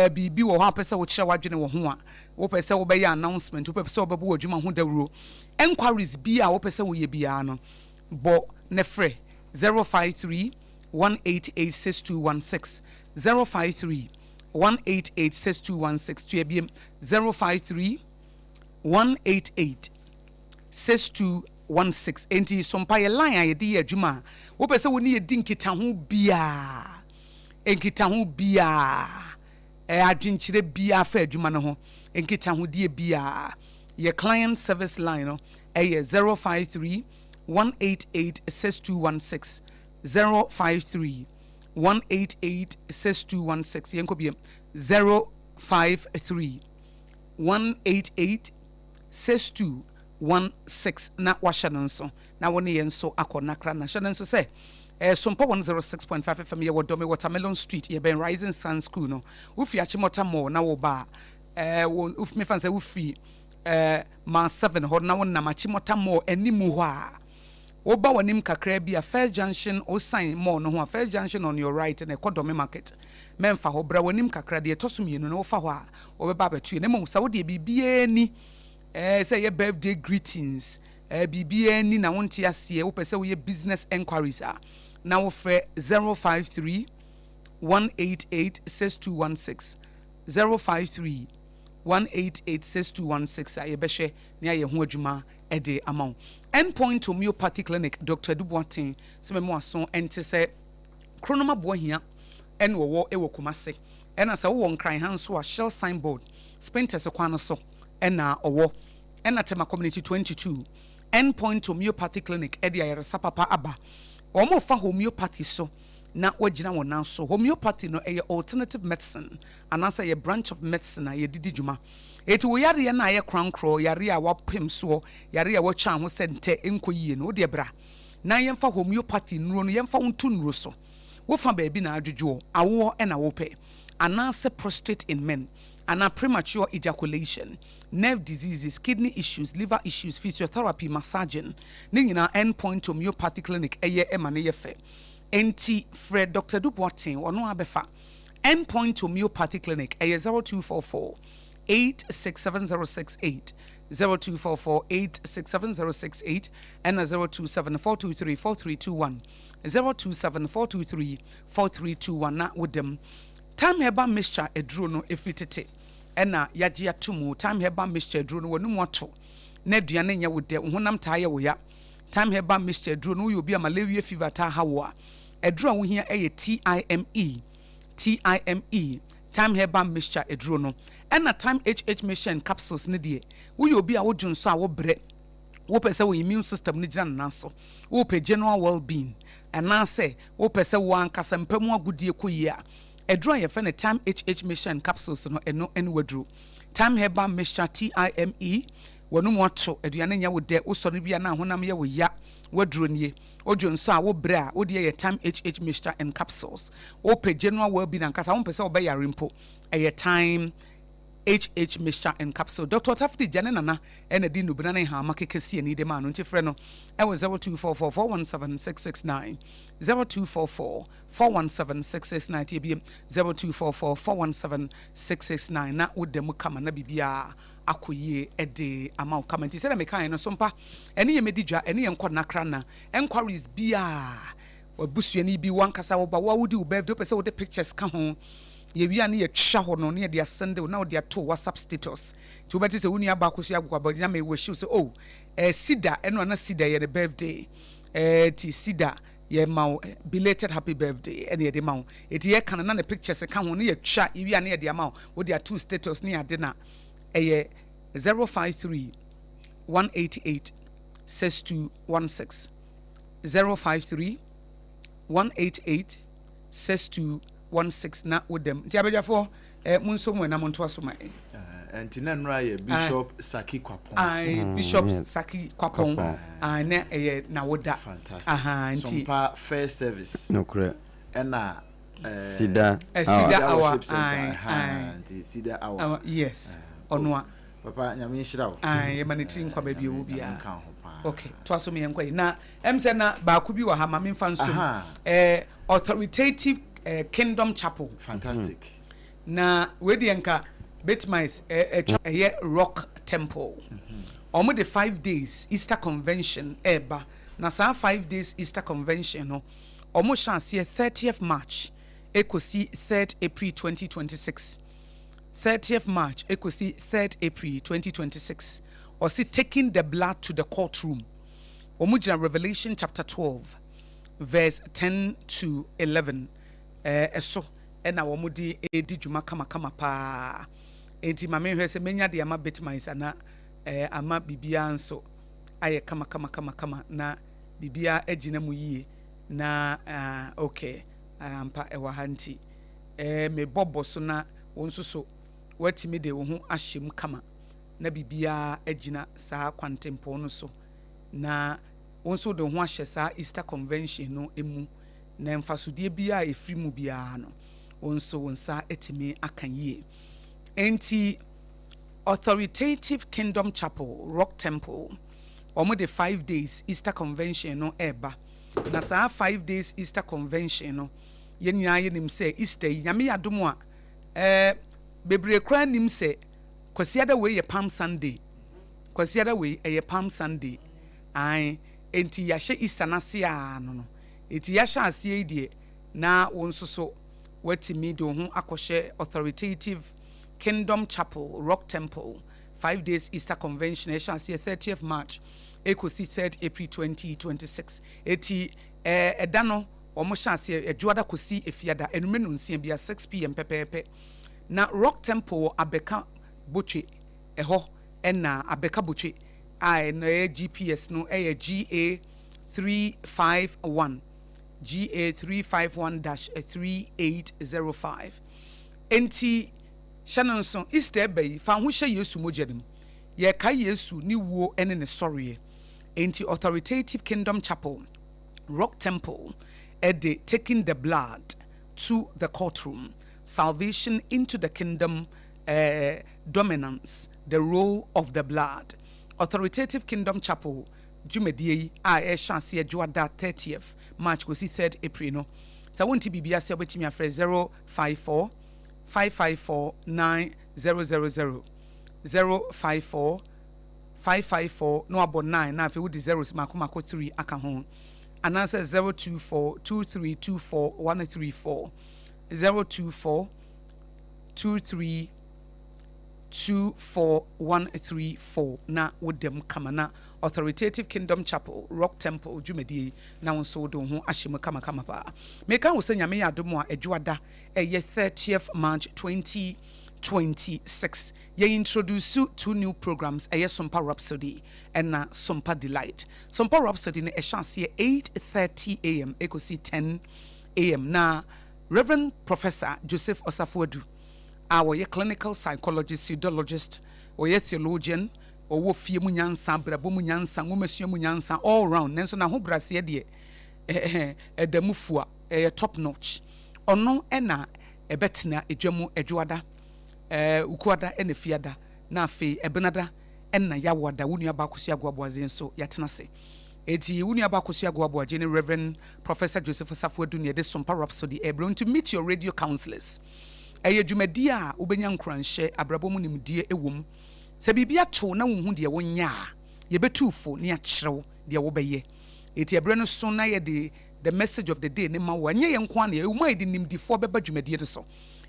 bibi wo ho pese wo kire wadwene wo ho a wo pese wo be ya announcement wo pese wo bebo adwuma ho dawuro enquiries bi a wo pese wo ye bia no bo ne frɛ 0531886216 0531886216 to ebiem 0531886216 enti Sompa ye line a ye di adwuma wo pese wo ni ye di nkita ho bia adwenkyere bia fa adwuma no ho nkita ho die bia ye client service line no 0531886216 0531886216 yenko biem 0531886216 na washanonso na woni yenso akonakra na shanonso se Sompa 106.5 FM ye wodome Watermelon Street ye ben Rising Sun School no ufi achimota mo na wo ba uf me fanse ufi ma 7 ho na wona machimota mo animu ho a oba wanim kakra bia First Junction o sign mo no ho First Junction on your right na Ekodome Market memfa ho bra wanim kakra de tosomienu no fa ho a obeba betu ne mo sa wo de bibie ni say your birthday greetings bibie ni na wonte ase wo pese wo ye business enquiries a na wo frɛ 0531886216 0531886216 a ye behwe ne aye ho adwuma ede amount endpoint homeopathy clinic Dr. Duboatin sememo aso ente se kronoma boahia en wo ewo Kumase ena se wo nkran hanso a shell signboard spinters kwano so ena owo ena tema community 22 endpoint homeopathy clinic ede ayeresa papa aba omo fa homeopathy so na wagina wona so homeopathy no eye alternative medicine anasa ye branch of medicine ye didi dwuma eti wo yare na ye krankro yare a wapem so yare a wacha ho sente enkoyie no de bra na yemfa homeopathy nuro no yemfa wontu nuro so wo fa baabi na adwodwo awo e na wo pe anasa prostate in men ana premature ejaculation nerve diseases kidney issues liver issues physiotherapy massaging ni nyina endpoint homeopathy clinic eye emane ye fe enti Fred Dr. Duboatin ono abefa endpoint homeopathy clinic eye 0244 867068 0244867068 and 0274234321 0274234321 na wodem time heba mixture eduro no efitete ena yagia tumu time heba mixture eduro no wonu moto na aduane nya wode honam taaye wo ya time heba mixture eduro no yobi malaria fever ta hawo a eduro wo hia eye TIME time heba mixture eduro no ena time HH mission capsules ne de wo yobi a wo dwunso a wo bre wo pese wo immune system ne gina naso wo pe general well being ana se wo pese wo ankasa mpamu agudie koyia eduro ye fe ne time HH mission capsules no eno wadru time heba mixture TIME wonu mu ato aduane nya wo de wo sori bia na honam ye wo ya waduro nie ojo nso a wo bre a wo de ye time HH mixture and capsules wo pe general well being nkasa wo pese wo be yare mpo eye time HH mixture and capsule. Dr. Tafdi Jane Nana and di nubina na ha makekesi ani de ma no ntifre no e wo 0244417669 0244417669 tbm 0244417669 na wo dem kama na bibia akoye ede ama comment say na mekan no Sompa ene ye medidwa ene ye nkɔ nakra na enquiries bia obusuani bi wankasa wo ba wo wudi wo birthday pese wo de pictures ka ho ye wi ane ye twa ho no ne de send na wo de to WhatsApp status ti wo beti se wuni aba akoso agwa body na me wo shi so oh sida eno na sida ye the birthday ti sida ye ma belated happy birthday ene ye de ma eti ye kan na ne pictures ka ho ne ye twa ye wi ane ye de ma wo de to status ne ade na 053 188 6216 053 188 6216 na wodem nti abedwafo munso mu na monto asoma enti na nra ye Bishop Saki Kwapon Bishop Saki Kwapon na na woda nti Sompa fair service no correct na sida our nti sida our yes onwa papa nyame nhyira wo ye maneti nkwa ba bi obia okay to asome yen kwai na emse na ba ku bi wa ha ma memfa nso authoritative Kingdom Chapel fantastic na we di enka betmice rock temple omo the 5 days Easter convention eba na sa 5 days Easter convention no omo chance 30th March ekosi 3rd April 2026 30th March ekosi 3rd April 2026 or see taking the blood to the courtroom omujina Revelation chapter 12 verse 10 to 11 eso ena womudi edi dwuma kama pa enti ma menhwe se menya de ama betmines ana ama bibia nso aye kama na bibia agina mu yie na okay ampa ewa hanti me bobo so na wonso so watimi de wo ho ahyem kama na bibia agina saa kwantempo no so na wonso de ho ahye saa Easter convention no emu na mfasodie bia efiri mu bia no wonso wonsa etimi akan yie enti authoritative Kingdom Chapel Rock Temple omo the 5 days Easter convention no eba na saa 5 days Easter convention no yenyina yenim se Easter nyame yadomo a bebre kra nim se kwasiada we ye Palm Sunday kwasiada we ye Palm Sunday ai enti ya hye Easter na se a no enti ya hye ase die na wonsoso watimi do ho akɔhye authoritative Kingdom Chapel Rock Temple 5 days Easter convention ya hye ase 30th March ekosi 3rd April 2026 eti edano omo hye ase adwada kosi efiada enume no nsia bia 6 pm pepepe na Rock Temple abeka boche eho ena abeka boche ai na GPS no GA 351 GA351-3805 enti shanonson Easter bay fa ho hye Yesu mojanim ye ka Yesu ni wuo ene ne sɔre enti authoritative Kingdom Chapel Rock Temple ede taking the blood to the courtroom salvation into the kingdom dominance the role of the blood authoritative Kingdom Chapel Jumedie a chance Juada 30th March go see 3rd April no so won't bibia se obetimi afre 054 554 9000 054 554 no abo 9 na afi wudi 0 mako 3 aka ho ananse 024 2324 134 024 23 24134 na wodem kamana authoritative Kingdom Chapel Rock Temple Jumedi na wonso do ho ahyem kama pa meka wo senya me yadomo a adwada 30th March 2026 ye introduce 2 new programs Sompa Rhapsody and Sompa Delight. Sompa Rhapsody na chance 8:30 am ekosi 10 am na Reverend Professor Joseph Osafuadu our clinical psychologist, pseudologist, or theologian, or wo fie mu nyansa, brabo mu nyansa, ngomesua mu nyansa, all round. Nenso na ho brase de edamufua top notch. Ono ena ebetina edwamu edwada ukuada ene fiada na afi ebenada ena yawada wunu abakosi agwaboaze nso yatena se. Eti wunu abakosi agwaboaze ne Reverend Professor Joseph Safuadu ne de Sompa Rhapsody able to meet your radio counselors. Eye dwumadi a ubenya nkranhye abrabomu nimdie ewom. Se bibia to na wo hu de wonya ye betufo ne akyerew de wo beye. Eti ebre no so na ye the message of the day ne ma wo anye ye nko na ewumu edi nimdifo beba dwumadi de so.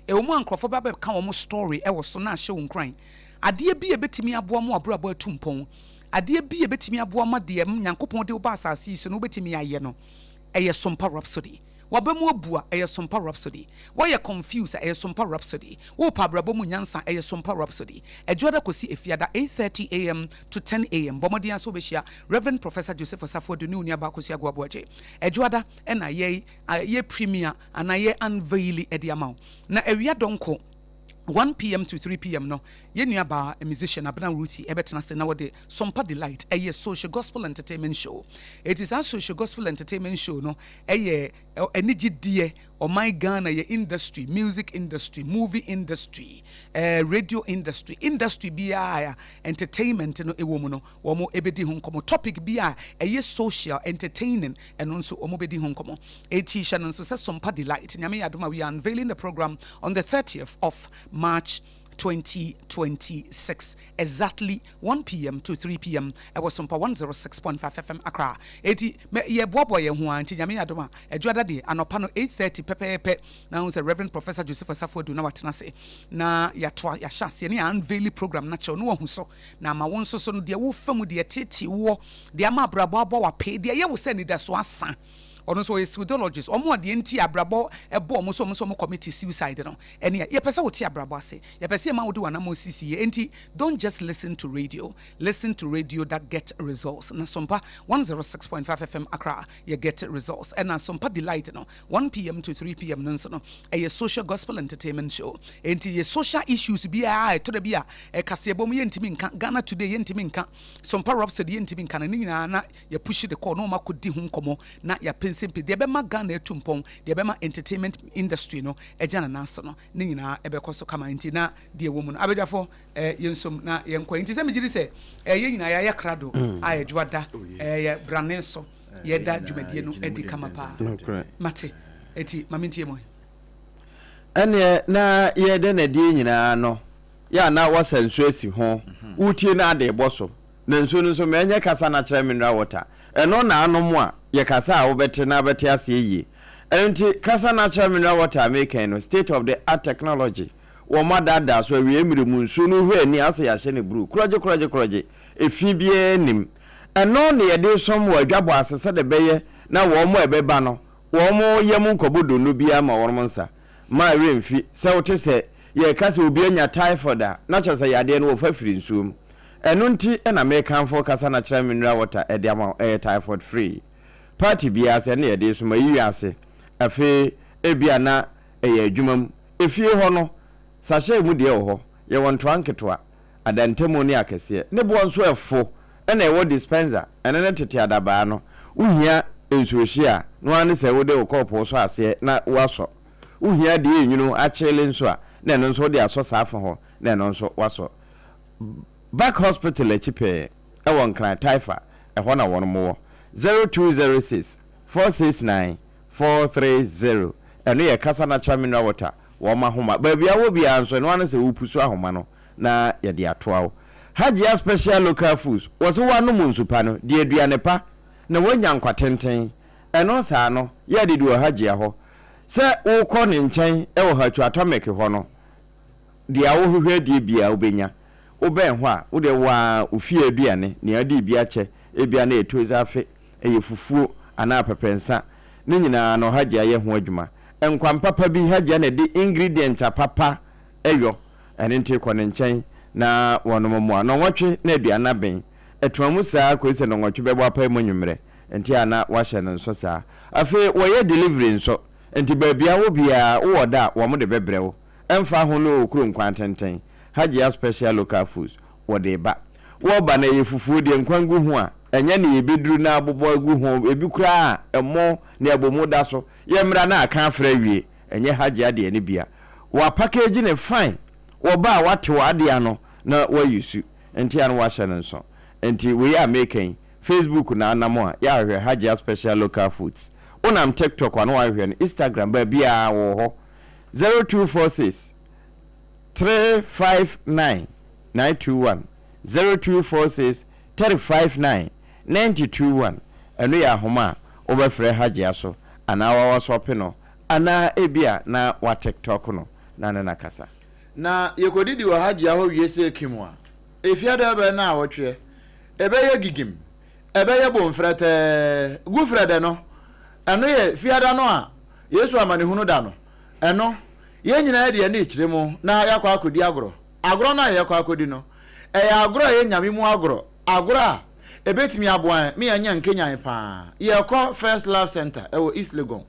Ewumu ankrofo baba ka wo story e wo so na ahye wo nkran. Ade bi e betimi aboa mo abrabo atumpon. Ade bi e betimi aboa ma de nyankopon de wo ba asase so no betimi aye no. Eye Sompa Rhapsody. Wabemu abua eye Sompa Rhapsody. Why confused eye Sompa Rhapsody. Wo pa brabo mu nyansa eye Sompa Rhapsody. Ejoda kosi efiada 8:30 a.m. to 10 a.m. Bomodian so behia Reverend Professor Joseph Safuadu ne uni abakosi Aboagye. Ejoda ena ye premier ana ye unveil e de amount. Na ewia donko 1 p.m. to 3 p.m. no yenu aba a musician abna ruti ebetena se na wode Sompa Delight a social gospel entertainment show. It is a social gospel entertainment show no enigidie or my Ghana ye industry, music industry, movie industry, radio industry bia entertainment no ewomu no womo ebedi ho nkomo topic bia ye social entertaining and also omo bedi ho nkomo etisha no so se Sompa Delight nyame yadoma we are unveiling the program on the 30th of March 2026 exactly 1 p.m. to 3 p.m. I was Sompa 106.5 FM Accra. Eti ye bobo ye ho anti nyame adoma edwada de anopa no 8:30 pepepe na unse Reverend Professor Joseph Safuadu na watena se na ya toa ya hyase ne unveil program na che no hu so na ma won so no de wo famu de tete wo de ama brabo abo wa pe de ye wo se ni da so asa ono so is pseudologist omo de enti abrabo ebo omo so committee suicide no ene ye pese wo ti abrabo ase ye pese ma wo do wana mo sisi ye enti don't just listen to radio that get results na Sompa 106.5 FM Accra you get results and na Sompa Delight no 1 p.m. to 3 p.m. no so no a social gospel entertainment show enti ye social issues bia to the bia e kasebom ye ntimi nka Ghana Today ye ntimi nka Sompa Rhapsody ye ntimi nka na nyina na ye push the call no ma kodi hu nkomo na ya simply the bema Ghana etumpon the bema entertainment industry no ejana naso no ne nyina ebekoso kama nti na de womu no abedafo yensom na yenkwa nti se megiri se ye nyina ya krado ayedwada ye branenso ye da dwumadie no edi kama pa mate eti mamintie mo ene na ye de na die nyina no ya na wasansu asi ho utie na ade boso na nsu no so menye kasa na kire mineral water eno na anomo a ye kasa a wobete na bete ase yi enti kasa na kire mineral water make no state of the art technology wo madada so awie miremu nsu no hwe ni ase ya hye ne bru kroje efi bie nim eno ne ye de som wa dwabo asese de beye na wo mo ebeba no wo mo yem nkobodo no bia ma wo nsa ma remfi se wote se ye kasa obi anya typhoid a na kyerse yade no wo fa firi nsuom eno nti na mekan for kasa na kire mineral water e de ama typhoid free party bia se na ye de so ma yi ase afi ebia na ye adwumam efie ho no sashe mu de ho ye won twanketwa adantemo ni akese ne bo nso efo na e wo dispenser ene ne tete adaba no uhia ensuohie a no ane se wo de wo kopo so ase na waso uhia de enwunu achele nso a na eno nso de aso saafo ho na eno nso waso back hospital echipe e won kran taifa e ho na won mo 0206 469 430 eno ye kasa na mineral water wo ma homa ba bia wo bia nso no ane se wo pusu ahoma no na ye de atoa Hajia special local foods was one munsupa no de aduane pa na wanya nkwatenten eno saa no ye de du hajia ho se wo kɔ ne nkyɛn e wo hatu atomic ho no de awo hwehwe de bia obenya wo ben ho a wo de wa ofie aduane ne ade bia kyɛ e bia na etoza afe eye fufuo ana pepensa ne nyina no hajia ye ho adwuma enkwam bi hajia na de ingredients papa eyo ene nte kɔ ne nkyɛn na wonomo no nwotwe na aduana ben etuamu saa ko ise no nwotwe bebo apa mu nwumre enti ana wahye no nso saa afi wo ye delivery nso enti baabia wo bia wo da wo mo de bebrewo emfa ho no okuro nkwantenten Hajia special local foods wo de ba wo ba na yefufuo de nkwangu ho a enye ne yebeduru na abobo agu ho ebi kura emo na ebomu da so yemra na aka afra wie enye Hajia de ne bia wa package ne fine wo ba wate wa de ano na wa yusu enti an wa hye ne so enti we are making Facebook na anamo a ya hwe Hajia special local foods unam TikTok wa no wa hwe Instagram ba bia wo ho 0246 359 921 0246 359 921 eno ya homa obefre Hajia so ana wa sope no ana ebia na wa TikTok no na kasa na yekodidi wa Hajia ho wiese kimwa efiada be na awotwe ebe ye gigim ebe ye bomfrete gufrede no eno ye fiada no a Yesu amane hunu da no eno ye nyina de ne kiremu na yakwa akodi agro na yakwa akodi no agro ye nyame mu agro a ebetimi aboan me anya nkenyan pa ye ko First Love Center ewo East Legon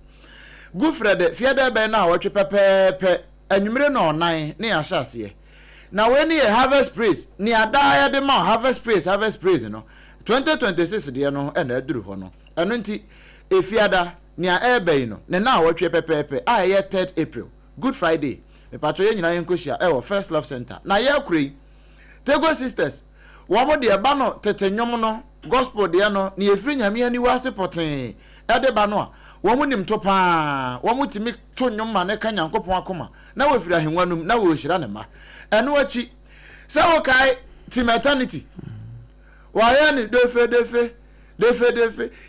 gufrede fiada be na awotwe pepepe anwumre no nan ne ya hyase na when ye harvest praise ni adaya de ma harvest praise no 2026 de no na aduru ho no eno nti efiada ni a ebe no ne na awotwe pepepe a ye 3rd April Good Friday me patro ye nyina yenkohia ewo First Love Center na ye akurei Tego Sisters wo mo de ba no tetenyom no gospel de no ni efiri nyame ani wase poten e de ba no a wo mo nim to pa wo mo timi to nyom ma ne ka Nyankopon akoma na wo firi ahenwanum na wo hira ne ma eno achi se wo kai ti maternity wa ya ni defe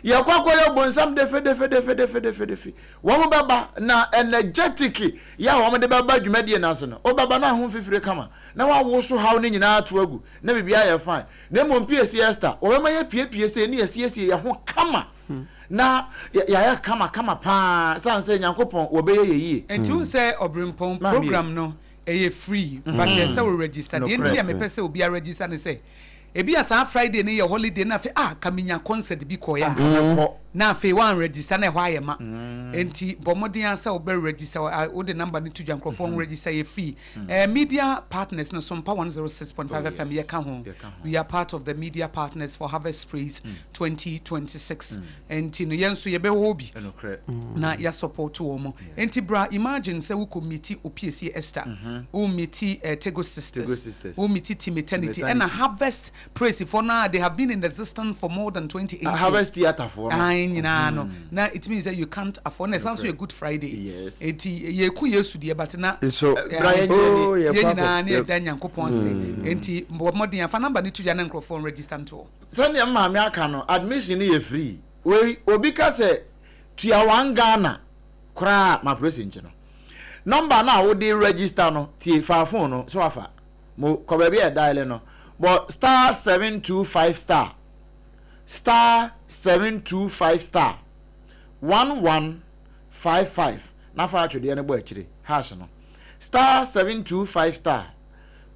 ya kwakwa ya bonsam defe wo mo baba na energetic ya wo mo de baba dwumadie na so no o baba na ho fifire kama na wa wo so haw ni nyina ato agu na bibia ya fine na mo mpie siesta o ma ya pie se ni asiesie ya ho kama na ya kama pa sanse Nyankopon wo be ye yie enti un say Obrempong program no e free but say we register the enti me pese obi a register ne say ebi asa Friday ne ye holiday na fe kaminya concert bi koya na fe wan register na hwa ye ma enti bomodin ansa obe register o the number ni to Jankrofo register ye free media partners no Sompa 106.5 FM ye ka ho we are part of the media partners for Harvest Praise 2026 enti no yenso ye be hobi na ya support wo mo enti bra imagine say we committee OPC Esther we meet Tego Sisters we meet Team Eternity and a Harvest Praise for now they have been in existence for more than 28 years Harvest theater for no now it means that you can't afford it sounds like a good Friday yes ye ku yesu de but na so Brian ye na na da Nyankopon se enti modern fa number ni to ya Nyankopon register to send your mama aka no admission ye free we obi ka se tua wan Ghana kra ma president no number na wo dey register no tie fa phone no so afa mo ko ba bia dial no but star 725 star 725 star 1155 na fa atwede ne bo akire hash no star 725 star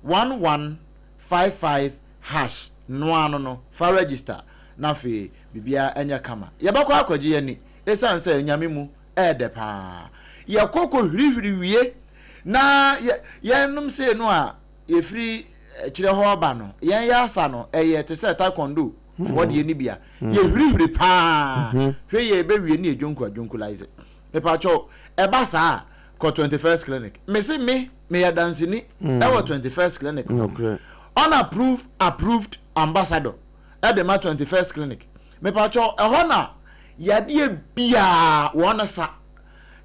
1155 hash no ano no fa register na fe bibia enya kama ye bakwa akwaje yani esan se nyame mu ede pa ye kokko hwiri wie na ye num se no a ye free kire ho ba no yen ya asa no eye te se taekwondo for de ni bia ye hwiri pa hwe ye be wie ni adwonku lize me pa cho e ba sa ko 21st clinic me se me ya dance ni e wo 21st clinic okay approved ambassador e de ma 21st clinic me pa cho e ho na ya de bia wona sa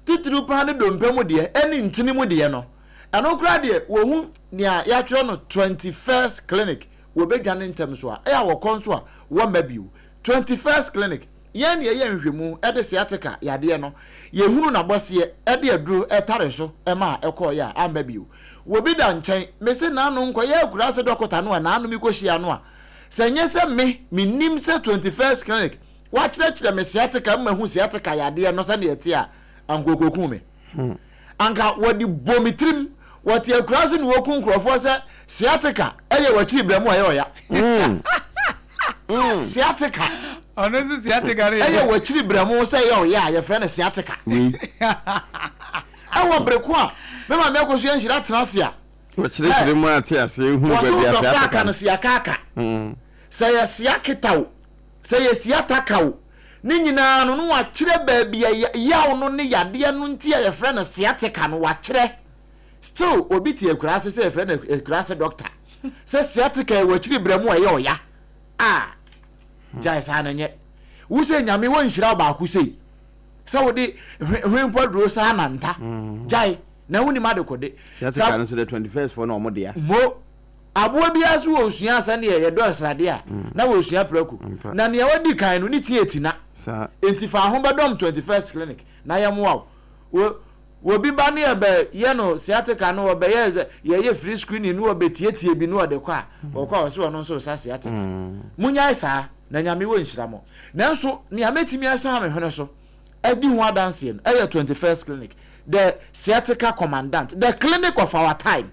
titru pa ne dompe mu de eni ntini mu de no ano kra de wo hu nia ya tro no 21st clinic wo bedwane ntem so a ya wo konso a wo mabiu 21st clinic yen ye nhwemu e de siatica ya de no ye hunu na bose e de aduro e tare so e ma e ko ya ambabiu wo bi da nchen me se na anu nko ya kura se dokota no na anu mi ko hia no a se nye se me nim se 21st clinic wa kire me siatica ma hu siatica ya de no se ne yeti a ankokoku me anka wodi bomitrim wati akurase ni wokun krofo se siatica eye wachiri bremu aye oya siatica honestly siatica re eye wachiri bremu se ye oya ye frɛ ne siatica awo breko a ma me Akosua nhira trasia wɔkyerɛkyerɛ mu ate ase hu baabi ase aka no sia kaka sɛ yɛ sia ketaw sɛ yɛ sia takaw ne nyinaa no wa kyerɛ baabi yaw no ne yade no nti yɛ frɛ no sia teka no wa kyerɛ still obi tie kurase sɛ frɛ no kurase doctor sɛ sia teka wɔ kyerɛ brɛ mu ɛyɛ oya jai sa na nye wo sɛ nyame wɔ nhira baako sei sɛ wode hwempo duro sa na nta jai na woni ma de kode sia teka no so the 21st for no mo dia mo aboa bia so wo osua asa ne ye do asrade a na wo osua praku na ne wadi kan no ne tie tina enti fa ho bedom 21st clinic na ye mo wo bi ba ne ye no siatica no wo be ye free screening no wo betietie bi no wo de kwa wo kwa so no so sa siatica munya isa na nyame wo nhira mo nanso ne ametimi asa ha me hwene so edi ho adanse no ye 21st clinic the siatica commandant the clinic of our time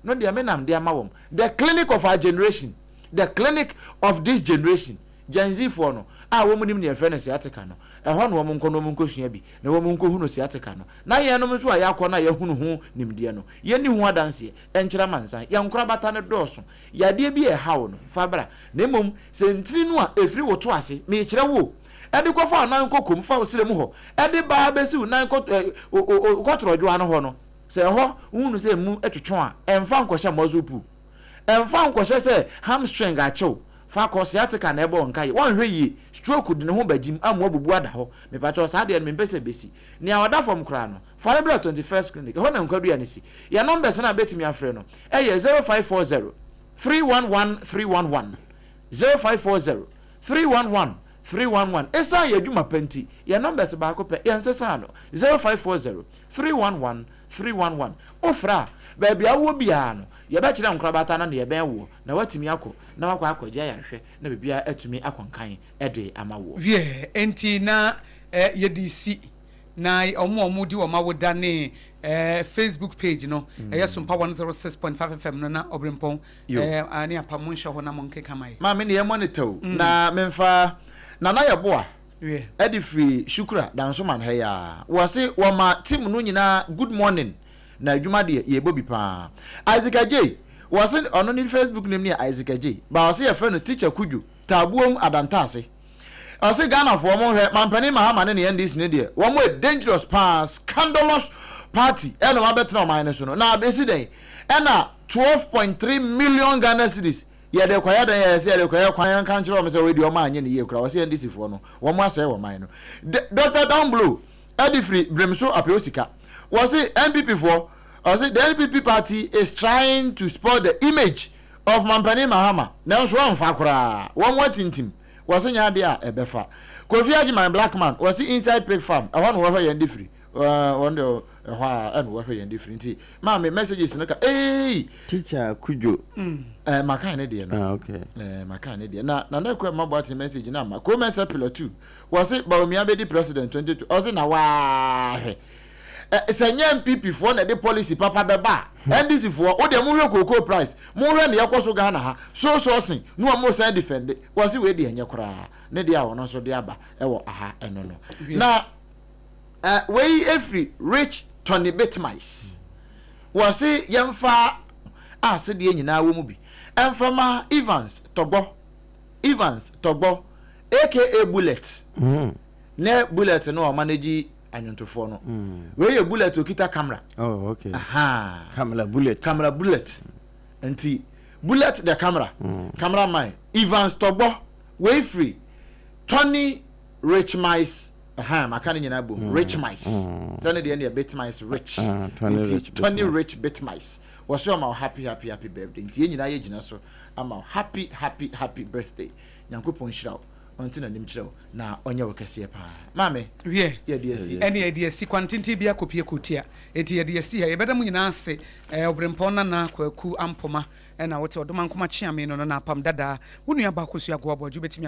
no dia menam dia mawom the clinic of our generation the clinic of this generation Gen Z for no wo munim ne efre ne siatica no ho no wo monko no monko sua bi na wo monko hu no siatica no na ye no so aya akọ na ye hu no hu nimdie no ye ni hu adanse enkyira mansan ye nkora bata ne dooso ya de bi e hawo no fabra na mom sentiri no a efri wo to ase me kyerɛ wo edi kofa nan kokom fa osire mu ho edi ba besi nan kotrojo ano ho no se ho hunu se mu etwetwe a emfa nkɔhye mozupu emfa nkɔhye se hamstring achew fa kɔsiatica na ebo nkai won hwe yi stroke de ne ho bagim amu abubu ada ho me pacho sa de me mpese besi ne awada fom kra no fa le 21st clinic ho na nkwadu ya ne si ya numbers na betimi afre no eye 0540 311 311 0540 311 311 esa ya dwuma panti ya numbers ba ko pe ya nsesa no 0540 311 311 ofra baabi awo bia no ye be kire nkrabata na ye ben wo na watimi akọ na wakọ akọje yarehwe na bibia atumi akonkan ede amawo wie enti na ye DC na omo di omawoda ne Facebook page no Sompa 106.5 FM no na Obrempong ani apam nhwe ho na monke kamai ma me ne ye monitor na memfa na ye boa edi free shukura danso man ha ya wo se wo ma team no nyina good morning na adwuma de ye bobi pa Isaac Ajay wo se ono ni Facebook name ni Isaac Ajay ba wo se ye friend teacher kuju tabuom adantase o se Ghana for mo hwe mampani mahama ne ne ndis ne de wo mo dangerous pass scandalous party eno ma betra man ne so no na besi den ena 12.3 million Ghana cedis ye de kwaya den ye se de kwaya kwan kan kire o me se we di o ma anye ne ye kura wo se ndis fo no wo mo asai wo man no Dr. Down Blue Edifree Bremso Apeosika was it MPP for was it the NPP party is trying to spoil the image of Mampani Mahama now so on fakura one what intim was in yadia ebefa Kofi Agyeman black man was it inside pig farm I want to work and different one the and work and different mama messages in hey teacher kujo makane dey no okay makane dey na kwa mabati message na ma ko mensa pillar 2 was it Bawumia be the president 22 was it na wa senya MPP for na the policy papa beba NDC for o de mo hwe koko price mo hwe ne yakoso Ghana ha so sin no mo say defend was it we de enye kora ne de a wono so de aba e wo aha eno no na we every rich Tony Betmice was it yemfa ase de nyina wo mu bi emfama Evans Togbo aka Bullet ne Bullet no o manage anyuntofo no we ye Bullet okita camera okay camera bullet enti Bullet the cameraman Evans Togbo we free Tony Rich Mice makani nyina bom Rich Mice tane de ne Betmice rich Tony Rich Betmice was so am happy birthday enti nyina ye gina so am happy birthday nyankopon shiraw ontina nim kyerɛw na onye wokɛse pa mame wie ye de asi ene ye de asi kwantinti bia kopie kotia enti ye de asi ye beda mu nyina ase Obrempong na kwaku ampoma na wote odoman koma chiame no na apam dada wonu aba Akosua go Aboagye betimi